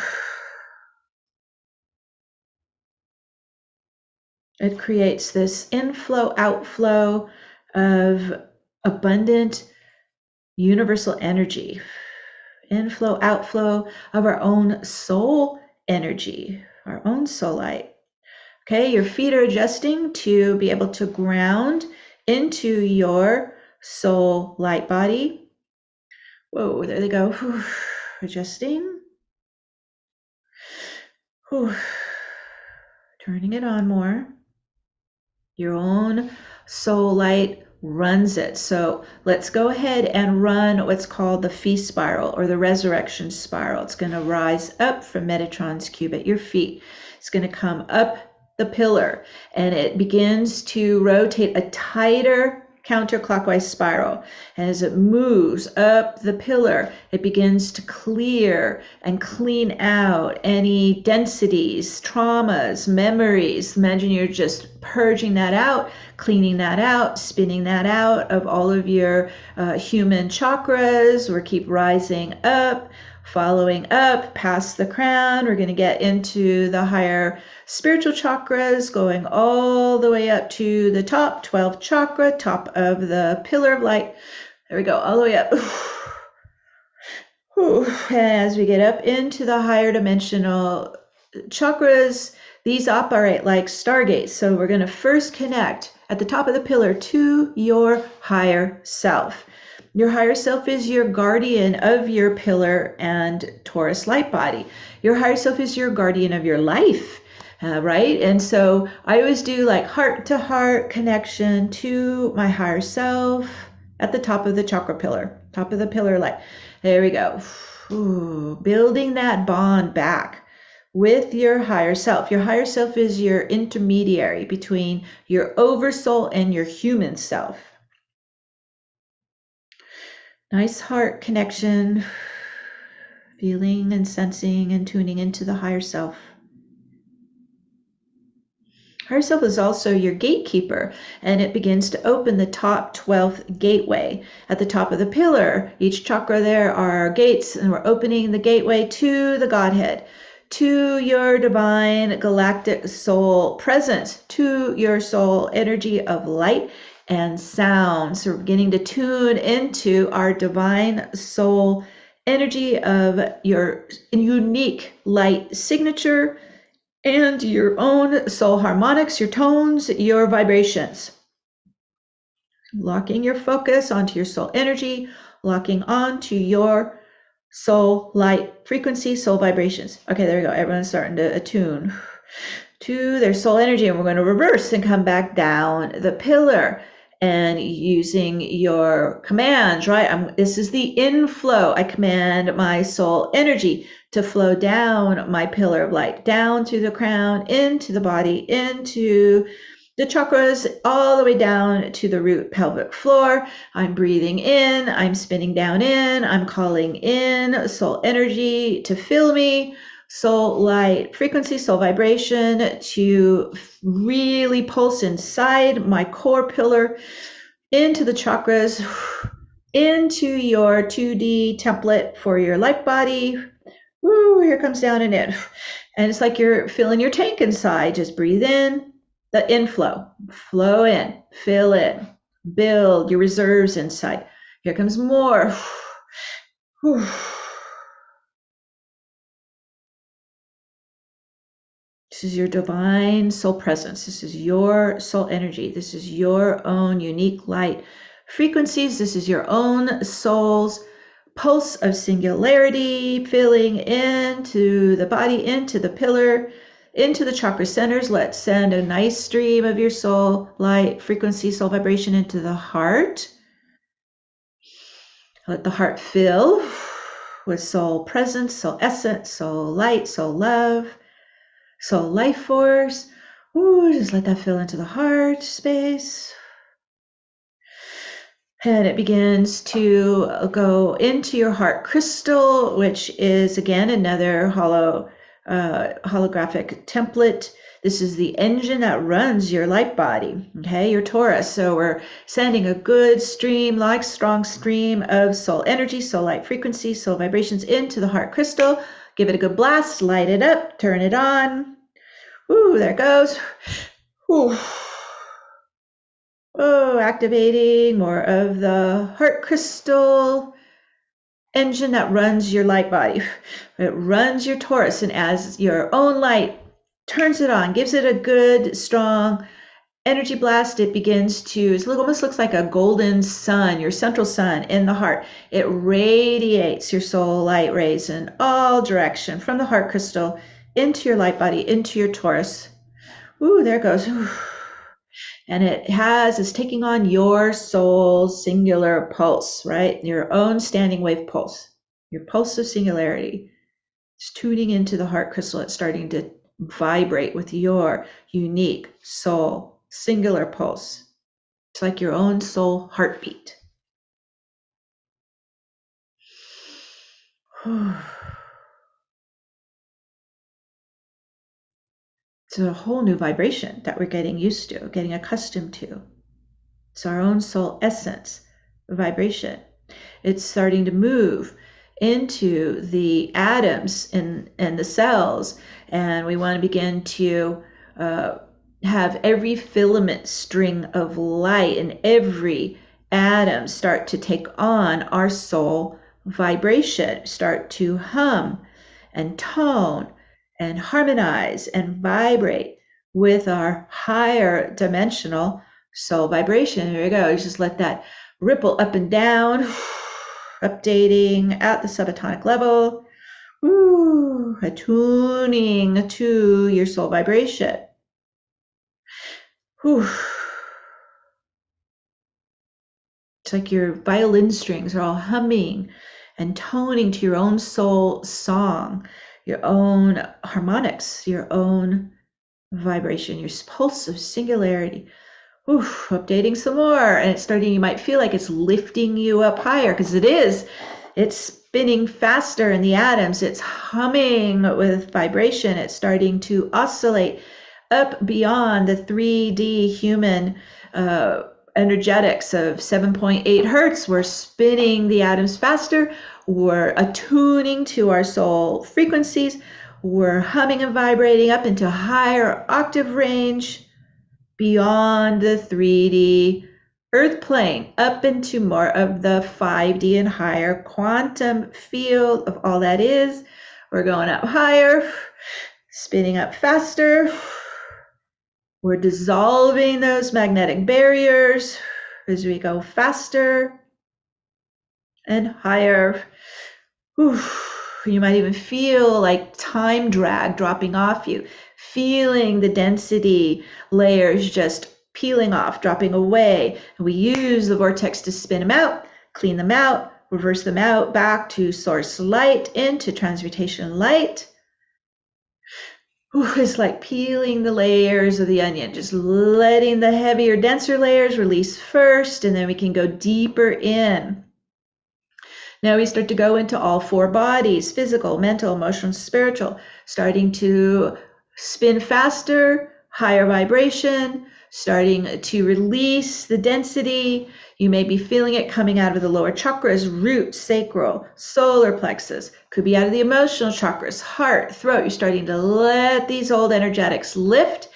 It creates this inflow, outflow of abundant universal energy. Inflow, outflow of our own soul energy, our own soul light. Okay, your feet are adjusting to be able to ground into your soul light body. Whoa, there they go. Whew. Adjusting. Whew. Turning it on more. Your own soul light runs it. So let's go ahead and run what's called the feast spiral or the resurrection spiral. It's going to rise up from Metatron's cube at your feet. It's going to come up the pillar, and it begins to rotate a tighter counterclockwise spiral. And as it moves up the pillar, it begins to clear and clean out any densities, traumas, memories. Imagine you're just purging that out, cleaning that out, spinning that out of all of your human chakras. We'll keep rising up, following up past the crown. We're going to get into the higher spiritual chakras, going all the way up to the top, 12th chakra, top of the pillar of light. There we go, all the way up. And as we get up into the higher dimensional chakras, these operate like stargates. So we're going to first connect at the top of the pillar to your higher self. Your higher self is your guardian of your pillar and Taurus light body. Your higher self is your guardian of your life, right? And so I always do like heart to heart connection to my higher self at the top of the chakra pillar, top of the pillar light. There we go. Ooh, building that bond back with your higher self. Your higher self is your intermediary between your oversoul and your human self. Nice heart connection, feeling and sensing and tuning into the higher self. Higher self is also your gatekeeper, and it begins to open the top 12th gateway. At the top of the pillar, each chakra there are gates, and we're opening the gateway to the Godhead, to your divine galactic soul presence, to your soul energy of light and sound. So we're beginning to tune into our divine soul energy of your unique light signature and your own soul harmonics, your tones, your vibrations. Locking your focus onto your soul energy, locking onto your soul light frequency, soul vibrations. Okay, there we go. Everyone's starting to attune to their soul energy, and we're going to reverse and come back down the pillar. And using your commands, right? This is the inflow. I command my soul energy to flow down my pillar of light, down to the crown, into the body, into the chakras, all the way down to the root pelvic floor. I'm breathing in, I'm spinning down in, I'm calling in soul energy to fill me, soul light frequency, soul vibration to really pulse inside my core pillar, into the chakras, into your 2D template for your light body. Woo, here comes down and in. And it's like you're filling your tank inside. Just breathe in, the inflow, flow in, fill in, build your reserves inside. Here comes more. Whew. This is your divine soul presence. This is your soul energy. This is your own unique light frequencies. This is your own soul's pulse of singularity, filling into the body, into the pillar, into the chakra centers. Let's send a nice stream of your soul light frequency, soul vibration into the heart. Let the heart fill with soul presence, soul essence, soul light, soul love. Soul life force. Ooh, just let that fill into the heart space. And it begins to go into your heart crystal, which is again another holographic template. This is the engine that runs your light body, okay, your Taurus. So we're sending a good stream, like strong stream of soul energy, soul light frequency, soul vibrations into the heart crystal. Give it a good blast, light it up, turn it on. Ooh, there it goes. Ooh. Oh, activating more of the heart crystal engine that runs your light body. It runs your Taurus, and as your own light turns it on, gives it a good, strong energy blast, it begins to, it almost looks like a golden sun, your central sun in the heart. It radiates your soul light rays in all direction from the heart crystal into your light body, into your torus. Ooh, there it goes. Ooh. And it's taking on your soul's singular pulse, right? Your own standing wave pulse, your pulse of singularity. It's tuning into the heart crystal. It's starting to vibrate with your unique soul singular pulse. It's like your own soul heartbeat. It's a whole new vibration that we're getting used to, getting accustomed to. It's our own soul essence vibration. It's starting to move into the atoms and the cells, and we want to begin to have every filament string of light and every atom start to take on our soul vibration, start to hum and tone and harmonize and vibrate with our higher dimensional soul vibration. Here we go. Just let that ripple up and down, updating at the subatomic level, attuning to your soul vibration. It's like your violin strings are all humming and toning to your own soul song, your own harmonics, your own vibration, your pulse of singularity. Updating some more, and it's starting, you might feel like it's lifting you up higher, because it is. It's spinning faster in the atoms. It's humming with vibration. It's starting to oscillate up beyond the 3D human energetics of 7.8 hertz. We're spinning the atoms faster. We're attuning to our soul frequencies. We're humming and vibrating up into higher octave range beyond the 3D earth plane, up into more of the 5D and higher quantum field of all that is. We're going up higher, spinning up faster. We're dissolving those magnetic barriers as we go faster and higher. You might even feel like time drag dropping off you, feeling the density layers just peeling off, dropping away. And we use the vortex to spin them out, clean them out, reverse them out back to source light, into transmutation light. It's like peeling the layers of the onion, just letting the heavier, denser layers release first, and then we can go deeper in. Now we start to go into all four bodies, physical, mental, emotional, spiritual, starting to spin faster, higher vibration, starting to release the density. You may be feeling it coming out of the lower chakras, root, sacral, solar plexus. Could be out of the emotional chakras, heart, throat. You're starting to let these old energetics lift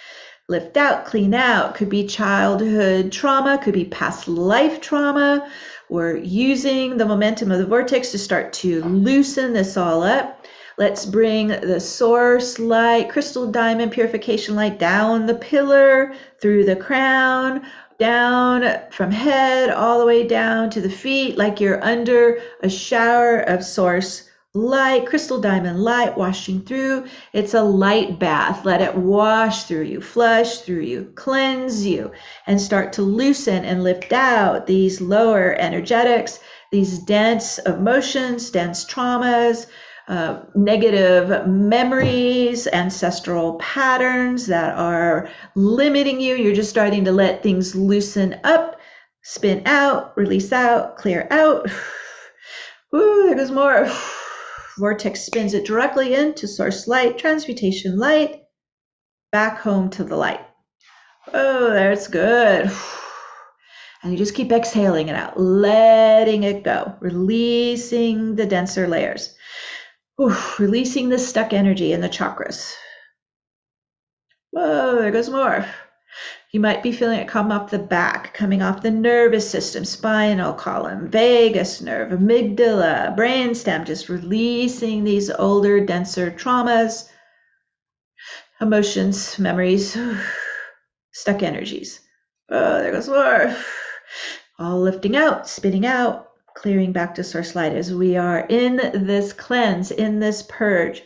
out, clean out. Could be childhood trauma, could be past life trauma. We're using the momentum of the vortex to start to loosen this all up. Let's bring the source light, crystal diamond purification light down the pillar, through the crown, down from head all the way down to the feet, like you're under a shower of source light, crystal diamond light washing through. It's a light bath. Let it wash through you, flush through you, cleanse you, and start to loosen and lift out these lower energetics, these dense emotions, dense traumas, negative memories, ancestral patterns that are limiting you. You're just starting to let things loosen up, spin out, release out, clear out. There goes more. Vortex spins it directly into source light, transmutation light, back home to the light. That's good. And you just keep exhaling it out, letting it go, releasing the denser layers, releasing the stuck energy in the chakras. There goes more. You might be feeling it come off the back, coming off the nervous system, spinal column, vagus nerve, amygdala, brainstem, just releasing these older, denser traumas, emotions, memories, stuck energies. Oh, there goes more. All lifting out, spitting out, clearing back to source light. As we are in this cleanse, in this purge,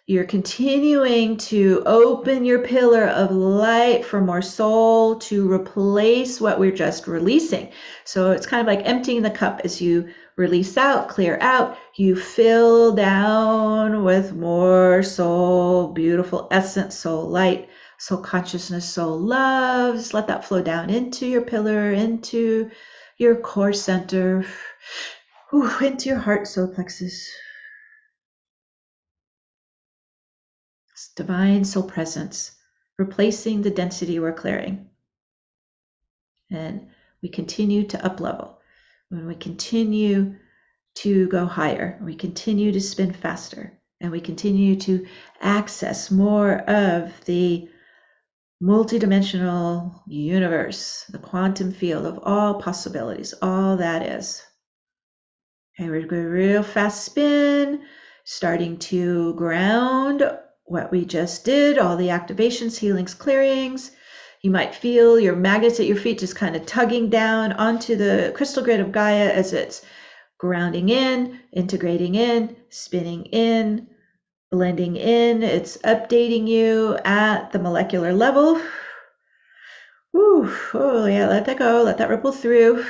you're continuing to open your pillar of light for more soul to replace what we're just releasing. So it's kind of like emptying the cup. As you release out, clear out, you fill down with more soul, beautiful essence, soul light, soul consciousness, soul love. Just let that flow down into your pillar, into your core center, into your heart, solar plexus. It's divine soul presence, replacing the density we're clearing. And we continue to up level. When we continue to go higher, we continue to spin faster, and we continue to access more of the multidimensional universe, the quantum field of all possibilities, all that is. Okay, we're going to real fast spin, starting to ground what we just did, all the activations, healings, clearings. You might feel your magnets at your feet just kind of tugging down onto the crystal grid of Gaia as it's grounding in, integrating in, spinning in, blending in. It's updating you at the molecular level. Whew, oh yeah, let that go, let that ripple through.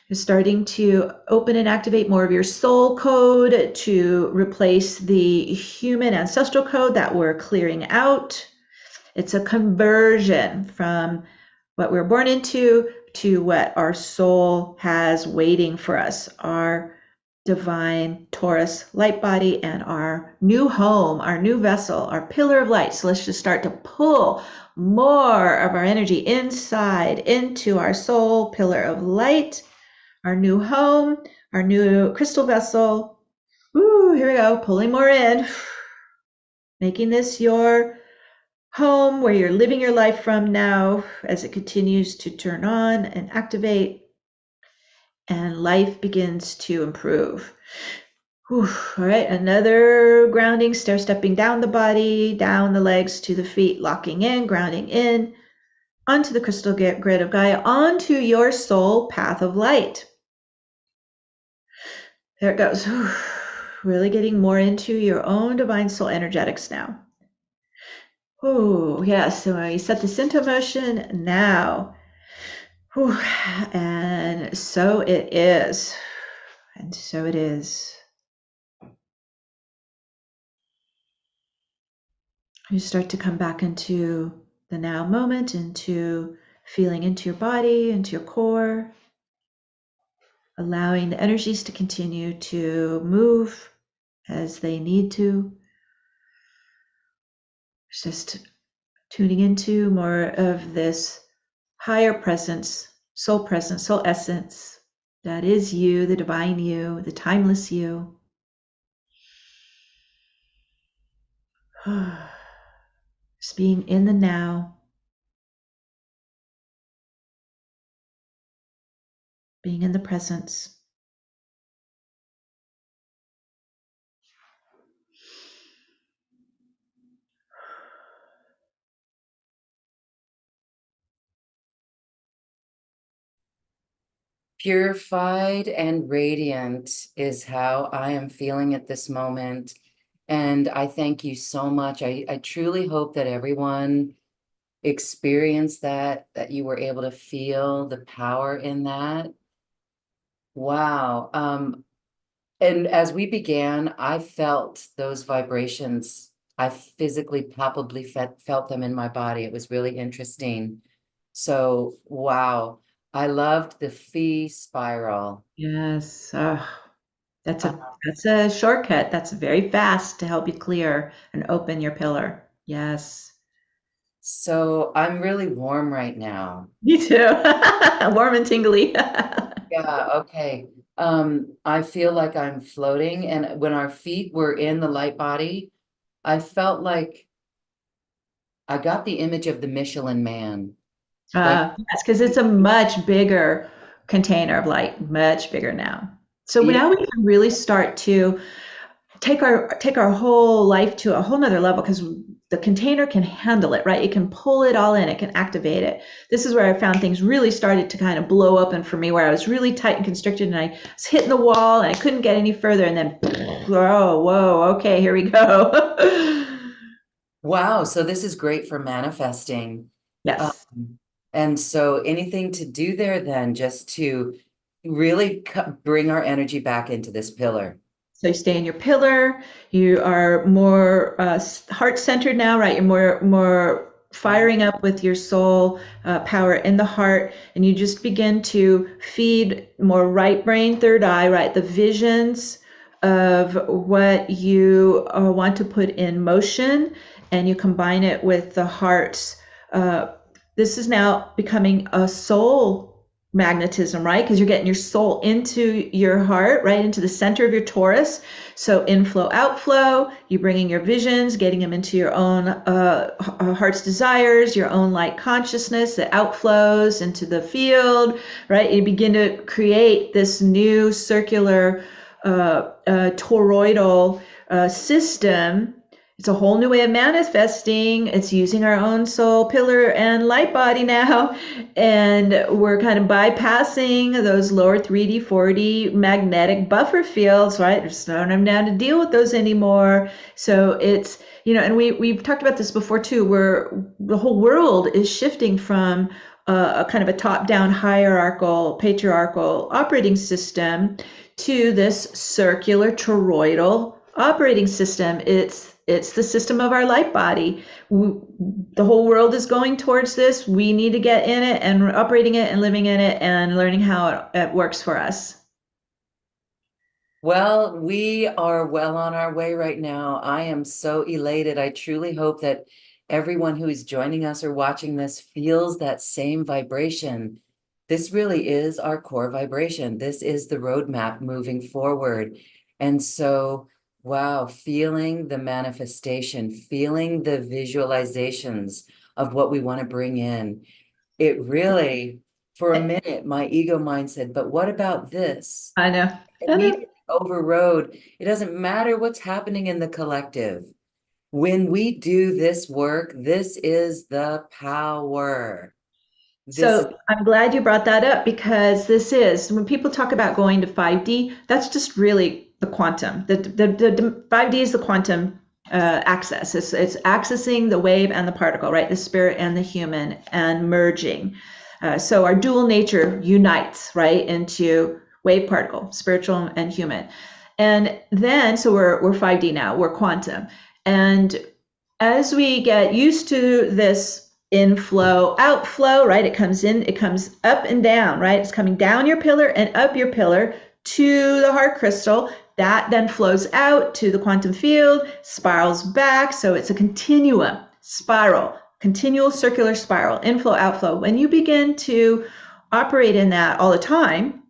You're starting to open and activate more of your soul code to replace the human ancestral code that we're clearing out. It's a conversion from what we're born into to what our soul has waiting for us, our divine Taurus light body and our new home, our new vessel, our pillar of light. So let's just start to pull more of our energy inside into our soul pillar of light, our new home, our new crystal vessel. Ooh, here we go, pulling more in, making this your home where you're living your life from now as it continues to turn on and activate, and life begins to improve. Whew, all right, another grounding, stair stepping down the body, down the legs to the feet, locking in, grounding in, onto the crystal grid of Gaia, onto your soul path of light. There it goes. Whew, really getting more into your own divine soul energetics now. Oh, yes. So you set this into motion now. Whew, and so it is. And so it is. You start to come back into the now moment, into feeling into your body, into your core, allowing the energies to continue to move as they need to. Just tuning into more of this higher presence, soul essence that is you, the divine you, the timeless you. Just being in the now, being in the presence. Purified and radiant is how I am feeling at this moment. And I thank you so much. I truly hope that everyone experienced that you were able to feel the power in that. Wow. And as we began, I felt those vibrations. I physically, palpably felt them in my body. It was really interesting. So, wow. I loved the phi spiral. Yes. That's Uh, a shortcut. That's very fast to help you clear and open your pillar. Yes. so I'm really warm right now. Me too. Warm and tingly. Yeah, okay. I feel like I'm floating, and when our feet were in the light body, I felt like I got the image of the Michelin Man. Like, Yes, because it's a much bigger container of light, much bigger now. So yeah, now we can really start to take our whole life to a whole nother level because the container can handle it, right? It can pull it all in, it can activate it. This is where I found things really started to kind of blow open for me, where I was really tight and constricted and I was hitting the wall and I couldn't get any further. And then, whoa, okay, here we go. Wow. So this is great for manifesting. Yes. Um, and so anything to do there then, just to really bring our energy back into this pillar. So you stay in your pillar. You are more heart centered now, right? You're more firing up with your soul power in the heart, and you just begin to feed more right brain, third eye, right? The visions of what you want to put in motion, and you combine it with the heart's. This is now becoming a soul magnetism, right? Because you're getting your soul into your heart, right into the center of your torus. So inflow, outflow, you're bringing your visions, getting them into your own heart's desires, your own light consciousness that outflows into the field, right? You begin to create this new circular toroidal system. It's a whole new way of manifesting. It's using our own soul pillar and light body now. And we're kind of bypassing those lower 3D, 4D magnetic buffer fields, right? Just not them down to deal with those anymore. So it's, and we've talked about this before too, where the whole world is shifting from a kind of a top-down hierarchical, patriarchal operating system to this circular toroidal operating system. It's the system of our light body. The whole world is going towards this. We need to get in it and operating it and living in it and learning how it works for us. Well, we are well on our way right now. I am so elated. I truly hope that everyone who is joining us or watching this feels that same vibration. This really is our core vibration. This is the roadmap moving forward. And so, wow, feeling the manifestation, feeling the visualizations of what we want to bring in. It really, for a minute, my ego mind said, but what about this? I know. I know. Immediately overrode. It doesn't matter what's happening in the collective. When we do this work, this is the power. This is So I'm glad you brought that up, because this is when people talk about going to 5D, that's just really the quantum. The 5D is the quantum access. It's accessing the wave and the particle, right? The spirit and the human, and merging. So our dual nature unites, right, into wave particle, spiritual and human. And then, so we're 5D now, we're quantum. And as we get used to this inflow, outflow, right? It comes in, it comes up and down, right? It's coming down your pillar and up your pillar to the heart crystal. That then flows out to the quantum field, spirals back. So it's a continuum, spiral, continual circular spiral, inflow, outflow. When you begin to operate in that all the time,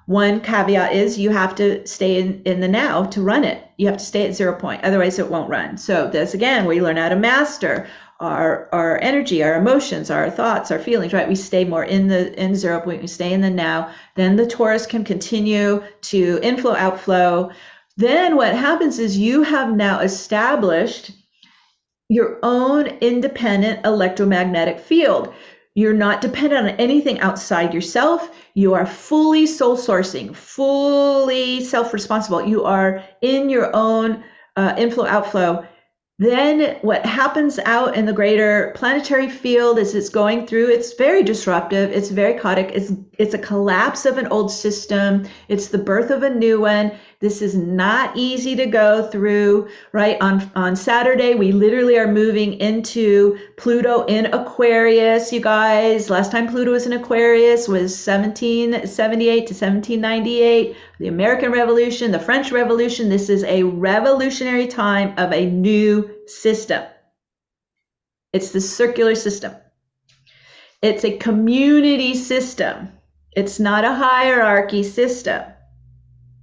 one caveat is you have to stay in the now to run it. You have to stay at 0 point, otherwise it won't run. So this again, we learn how to master our energy, our emotions, our thoughts, our feelings, right? We stay more in 0 point, we stay in the now. Then the torus can continue to inflow, outflow. Then what happens is you have now established your own independent electromagnetic field. You're not dependent on anything outside yourself. You are fully soul sourcing, fully self-responsible. You are in your own inflow, outflow. Then what happens out in the greater planetary field is it's going through, it's very disruptive, it's very chaotic, it's a collapse of an old system, it's the birth of a new one. This is not easy to go through, right? On Saturday, we literally are moving into Pluto in Aquarius, you guys. Last time Pluto was in Aquarius was 1778 to 1798. The American Revolution, the French Revolution. This is a revolutionary time of a new system. It's the circular system. It's a community system. It's not a hierarchy system,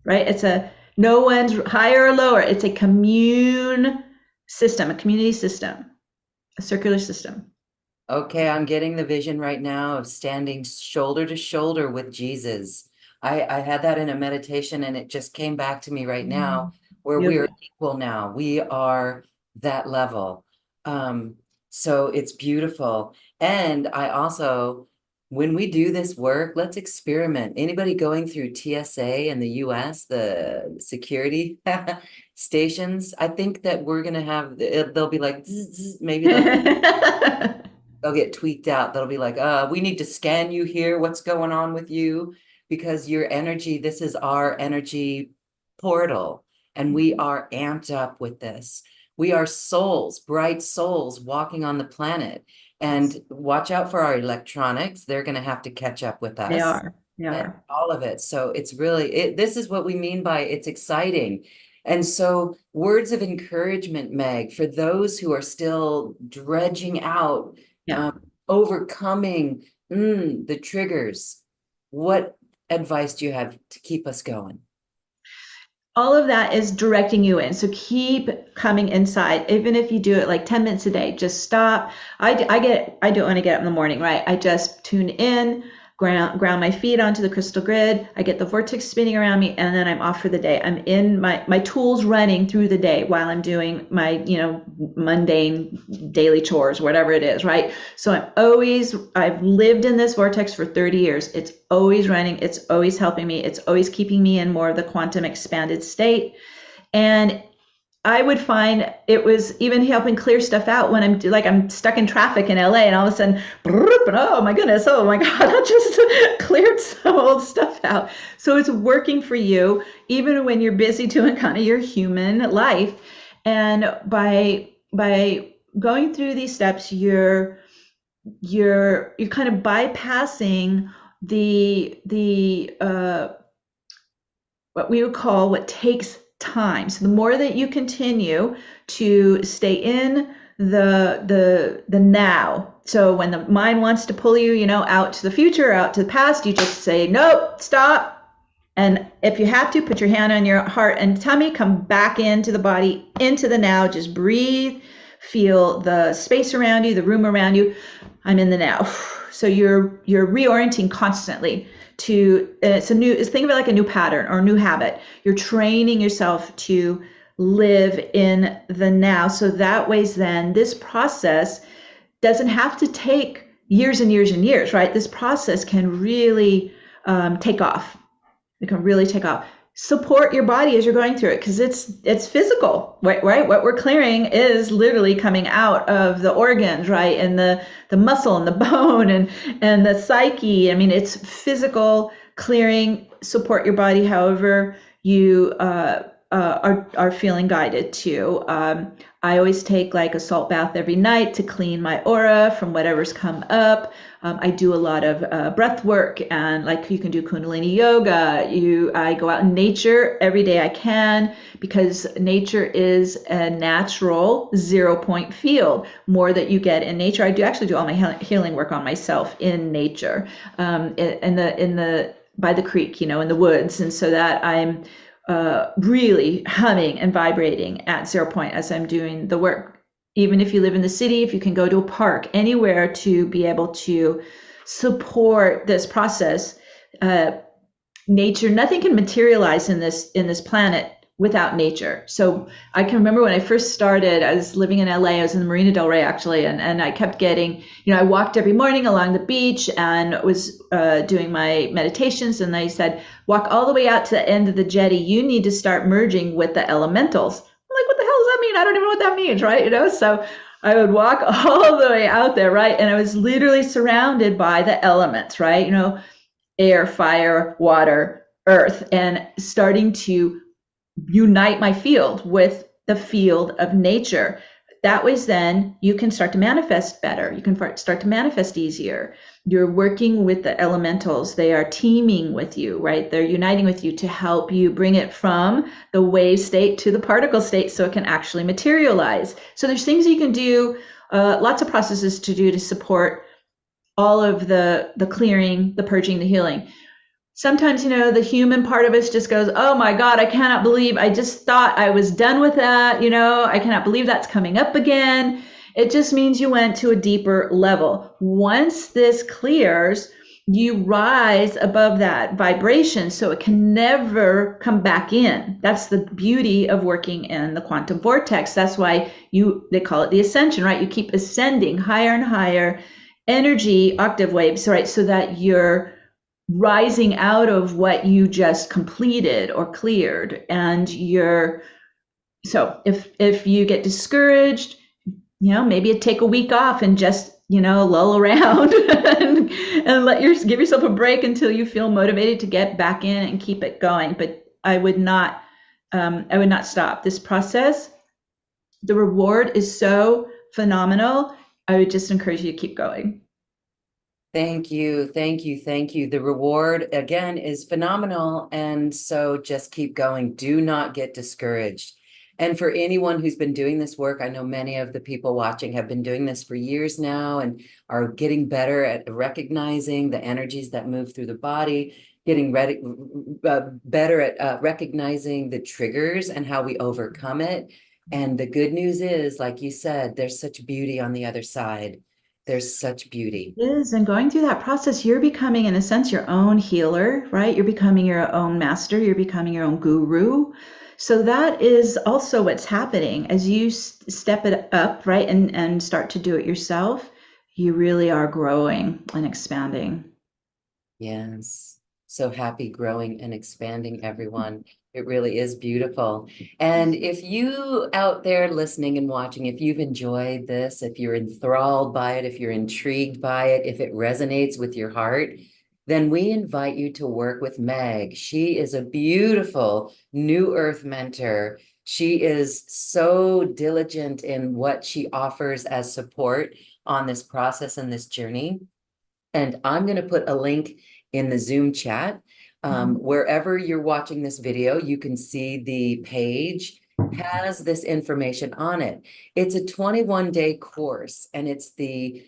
right? It's no one's higher or lower. It's a commune system, a community system, a circular system. okay. I'm getting the vision right now of standing shoulder to shoulder with Jesus. I had that in a meditation and it just came back to me right now, where we are Beautiful. equal now. We are that level. So it's beautiful. And I also, when we do this work, let's experiment. Anybody going through TSA in the US, the security stations, I think that we're gonna have, they'll be like, zzz, zzz, maybe they'll get tweaked out. They'll be like, we need to scan you here. What's going on with you? Because your energy, this is our energy portal, and we are amped up with this. We are souls, bright souls walking on the planet. And watch out for our electronics. They're going to have to catch up with They us are. They and are. all of it. So it's really, this is what we mean by it's exciting. And so words of encouragement, Meg, for those who are still dredging out, Yeah. overcoming the triggers. What advice do you have to keep us going? All of that is directing you in. So keep coming inside, even if you do it like 10 minutes a day. Just stop. I do it when I get up in the morning, right? I just tune in, ground my feet onto the crystal grid. I get the vortex spinning around me, and then I'm off for the day. I'm in my tools running through the day while I'm doing my, mundane daily chores, whatever it is, right? So I've lived in this vortex for 30 years. It's always running. It's always helping me. It's always keeping me in more of the quantum expanded state. And I would find it was even helping clear stuff out when I'm stuck in traffic in LA, and all of a sudden, oh my goodness, oh my God, I just cleared some old stuff out. So it's working for you, even when you're busy doing kind of your human life. And by going through these steps, you're kind of bypassing the what we would call what takes time. So the more that you continue to stay in the now. So when the mind wants to pull you, out to the future, out to the past, you just say, nope, stop. And if you have to, put your hand on your heart and tummy, come back into the body, into the now, just breathe, feel the space around you, the room around you. I'm in the now. So you're reorienting constantly to, think of it like a new pattern or a new habit. You're training yourself to live in the now. So that way, then this process doesn't have to take years and years and years, right? This process can really take off. It can really take off. Support your body as you're going through it, because it's physical, right? What we're clearing is literally coming out of the organs, right? And the muscle and the bone and the psyche. I mean, it's physical clearing. Support your body however you are feeling guided to. I always take like a salt bath every night to clean my aura from whatever's come up. I do a lot of breath work, and like you can do Kundalini yoga. I go out in nature every day I can, because nature is a natural 0-point field. More that you get in nature. I actually do all my healing work on myself in nature, by the creek, in the woods, and so that I'm really humming and vibrating at 0 point as I'm doing the work. Even if you live in the city, if you can go to a park, anywhere to be able to support this process. Nature, nothing can materialize in this planet without nature. So I can remember when I first started, I was living in LA, I was in the Marina Del Rey actually, and I kept getting, I walked every morning along the beach and was doing my meditations, and they said, walk all the way out to the end of the jetty. You need to start merging with the elementals. I'm like, what the hell does that mean? I don't even know what that means, right? So I would walk all the way out there, right? And I was literally surrounded by the elements, right? Air, fire, water, earth, and starting to unite my field with the field of nature. That way, then you can start to manifest better. You can start to manifest easier. You're working with the elementals. They are teaming with you, right? They're uniting with you to help you bring it from the wave state to the particle state so it can actually materialize. So there's things you can do, lots of processes to do to support all of the clearing, the purging, the healing. Sometimes, the human part of us just goes, oh my God, I cannot believe, I just thought I was done with that. I cannot believe that's coming up again. It just means you went to a deeper level. Once this clears, you rise above that vibration so it can never come back in. That's the beauty of working in the quantum vortex. That's why they call it the ascension, right? You keep ascending higher and higher energy octave waves, right? So that you're rising out of what you just completed or cleared. And so if you get discouraged, maybe you take a week off and just, lull around and give yourself a break until you feel motivated to get back in and keep it going. But I would not stop this process. The reward is so phenomenal. I would just encourage you to keep going. Thank you. Thank you. Thank you. The reward again is phenomenal. And so just keep going. Do not get discouraged. And for anyone who's been doing this work, I know many of the people watching have been doing this for years now and are getting better at recognizing the energies that move through the body, getting ready, better at recognizing the triggers and how we overcome it. And the good news is, like you said, there's such beauty on the other side. There's such beauty. It is, and going through that process, you're becoming, in a sense, your own healer, right? You're becoming your own master, you're becoming your own guru. So that is also what's happening as you step it up, right, and start to do it yourself. You really are growing and expanding. Yes. So happy growing and expanding, everyone. It really is beautiful. And if you out there listening and watching, if you've enjoyed this, if you're enthralled by it, if you're intrigued by it, if it resonates with your heart, then we invite you to work with Meg. She is a beautiful New Earth mentor. She is so diligent in what she offers as support on this process and this journey. And I'm going to put a link in the Zoom chat. Wherever you're watching this video, you can see the page has this information on it. It's a 21-day course, and it's the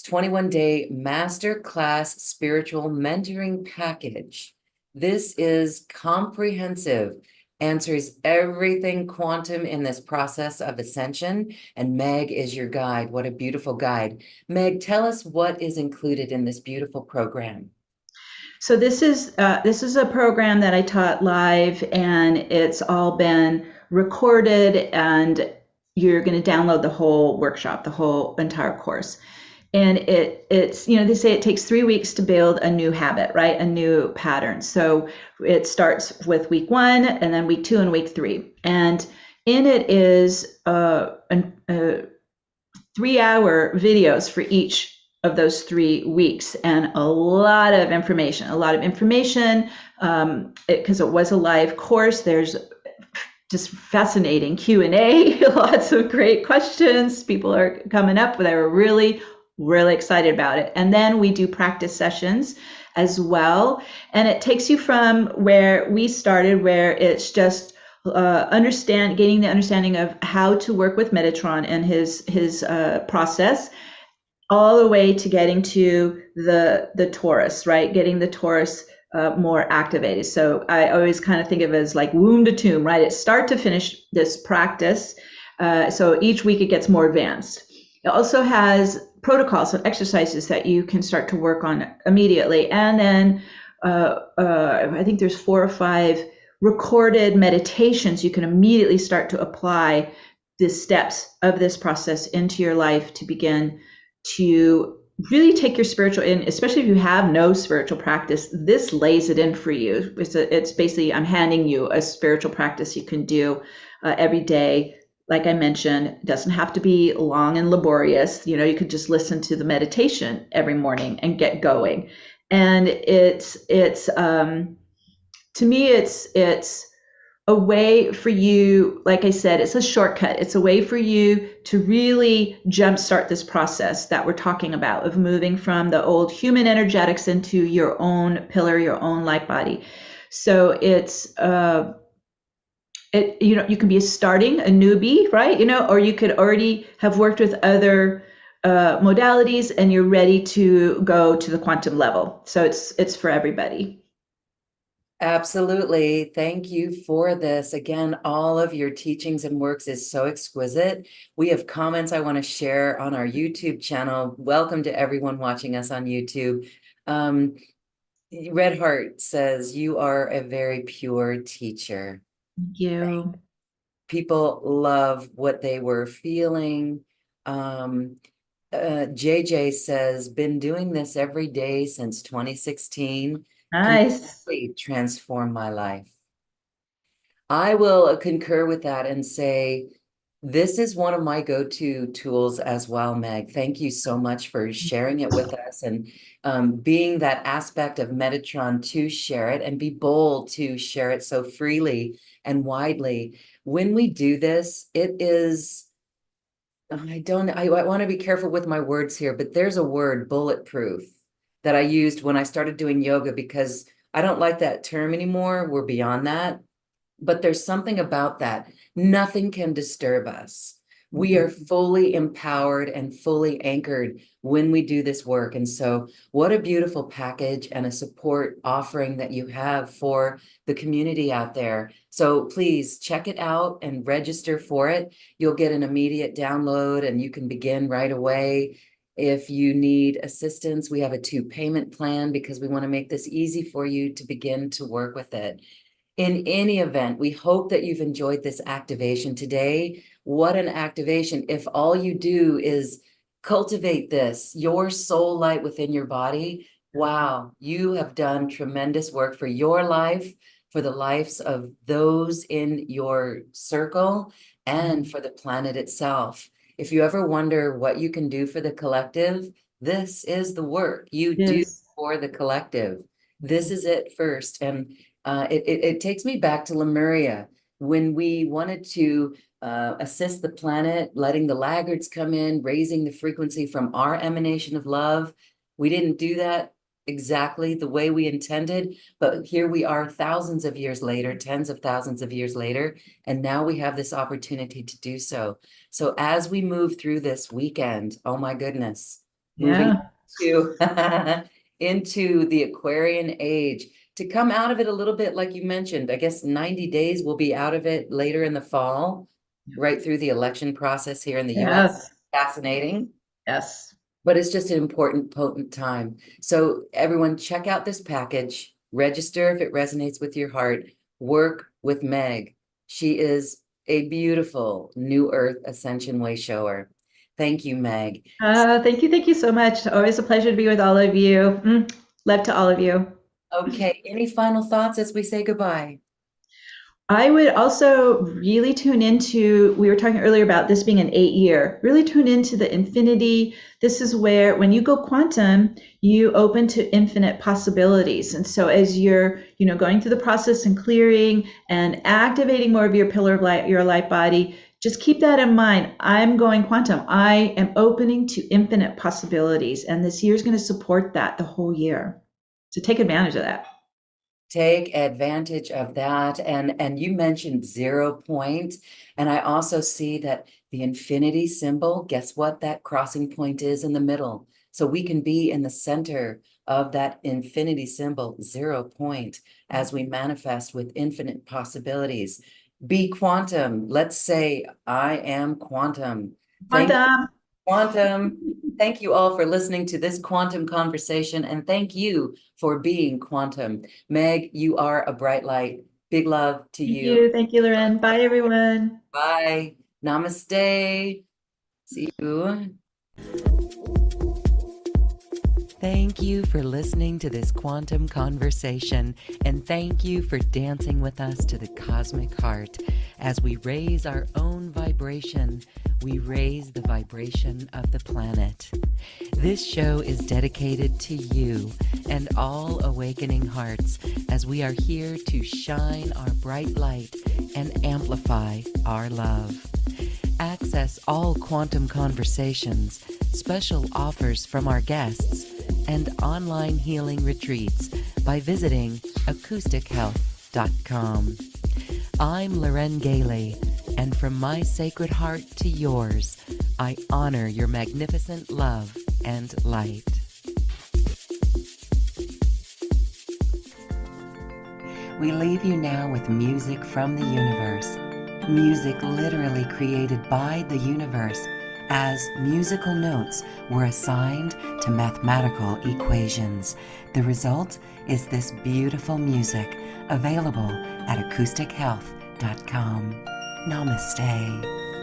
21-day masterclass spiritual mentoring package. This is comprehensive, answers everything quantum in this process of ascension, and Meg is your guide. What a beautiful guide. Meg, tell us what is included in this beautiful program. So this is a program that I taught live, and it's all been recorded, and you're going to download the whole workshop, the whole entire course. And it's they say it takes 3 weeks to build a new habit, right? A new pattern. So it starts with week 1, and then week 2 and week 3. And in it is 3-hour videos for each of those 3 weeks, and a lot of information because it was a live course. There's just fascinating Q&A, lots of great questions. People are coming up, they were really excited about it. And then we do practice sessions as well. And it takes you from where we started, where it's just gaining the understanding of how to work with Metatron and his process, all the way to getting to the Taurus, right? Getting the Taurus more activated. So I always kind of think of it as like womb to tomb, right? It's start to finish this practice. So each week it gets more advanced. It also has protocols and exercises that you can start to work on immediately. And then I think there's 4 or 5 recorded meditations you can immediately start to apply the steps of this process into your life to begin to really take your spiritual in, especially if you have no spiritual practice. This lays it in for you. It's basically, I'm handing you a spiritual practice you can do every day. Like I mentioned, it doesn't have to be long and laborious. You could just listen to the meditation every morning and get going. And it's to me, it's a way for you, like I said, it's a shortcut. It's a way for you to really jumpstart this process that we're talking about of moving from the old human energetics into your own pillar, your own light body. So it's you can be starting a newbie, right? Or you could already have worked with other modalities and you're ready to go to the quantum level. So it's for everybody. Absolutely. Thank you for this. Again, all of your teachings and works is so exquisite. We have comments I want to share on our YouTube channel. Welcome to everyone watching us on YouTube. Um, Red Heart says, you are a very pure teacher. Thank you. People love what they were feeling. JJ says, been doing this every day since 2016. Nice. Completely transformed my life. I will concur with that and say, this is one of my go-to tools as well, Meg. Thank you so much for sharing it with us and being that aspect of Metatron to share it and be bold to share it so freely and widely. When we do this, it is, I want to be careful with my words here, but there's a word, bulletproof, that I used when I started doing yoga because I don't like that term anymore. We're beyond that. But there's something about that. Nothing can disturb us. We are fully empowered and fully anchored when we do this work. And so, what a beautiful package and a support offering that you have for the community out there. So, please check it out and register for it. You'll get an immediate download and you can begin right away. If you need assistance, we have a 2-payment plan because we want to make this easy for you to begin to work with it. In any event, we hope that you've enjoyed this activation today. What an activation. If all you do is cultivate this, your soul light within your body, wow, you have done tremendous work for your life, for the lives of those in your circle, and for the planet itself. If you ever wonder what you can do for the collective, this is the work you do Yes. for the collective. This is it first. And it takes me back to Lemuria when we wanted to assist the planet, letting the laggards come in, raising the frequency from our emanation of love. We didn't do that exactly the way we intended, but here we are thousands of years later, tens of thousands of years later, and now we have this opportunity to do so. So as we move through this weekend, oh my goodness, moving Yeah. to into the Aquarian age, to come out of it a little bit, like you mentioned, I guess 90 days we'll be out of it later in the fall, right through the election process here in the US. Yes. Fascinating, Yes. but it's just an important, potent time. So everyone check out this package, register if it resonates with your heart, work with Meg. She is a beautiful New Earth Ascension Way shower. Thank you, Meg. Thank you. Thank you so much. Always a pleasure to be with all of you. Love to all of you. Okay, any final thoughts as we say goodbye? I would also really tune into, we were talking earlier about this being an 8-year, really tune into the infinity. This is where, when you go quantum, you open to infinite possibilities. And so as you're, going through the process and clearing and activating more of your pillar of light, your light body, just keep that in mind. I'm going quantum. I am opening to infinite possibilities. And this year is going to support that the whole year. So take advantage of that. Take advantage of that. And you mentioned 0 point. And I also see that the infinity symbol, guess what that crossing point is in the middle? So we can be in the center of that infinity symbol, 0 point, as we manifest with infinite possibilities. Be quantum. Let's say, I am quantum. Thank you, Quantum. quantum. Thank you all for listening to this quantum conversation, and thank you for being quantum. Meg, you are a bright light. Big love to Thank you. you. Thank you, Loren. Bye, everyone. Bye. Namaste. See you. Thank you for listening to this quantum conversation, and thank you for dancing with us to the cosmic heart. As we raise our own vibration, we raise the vibration of the planet. This show is dedicated to you and all awakening hearts, as we are here to shine our bright light and amplify our love. Access all quantum conversations, special offers from our guests, and online healing retreats by visiting acoustichealth.com. I'm Loren Gailey, and from my sacred heart to yours, I honor your magnificent love and light. We leave you now with music from the universe. Music literally created by the universe, as musical notes were assigned to mathematical equations. The result is this beautiful music available at acoustichealth.com. Namaste.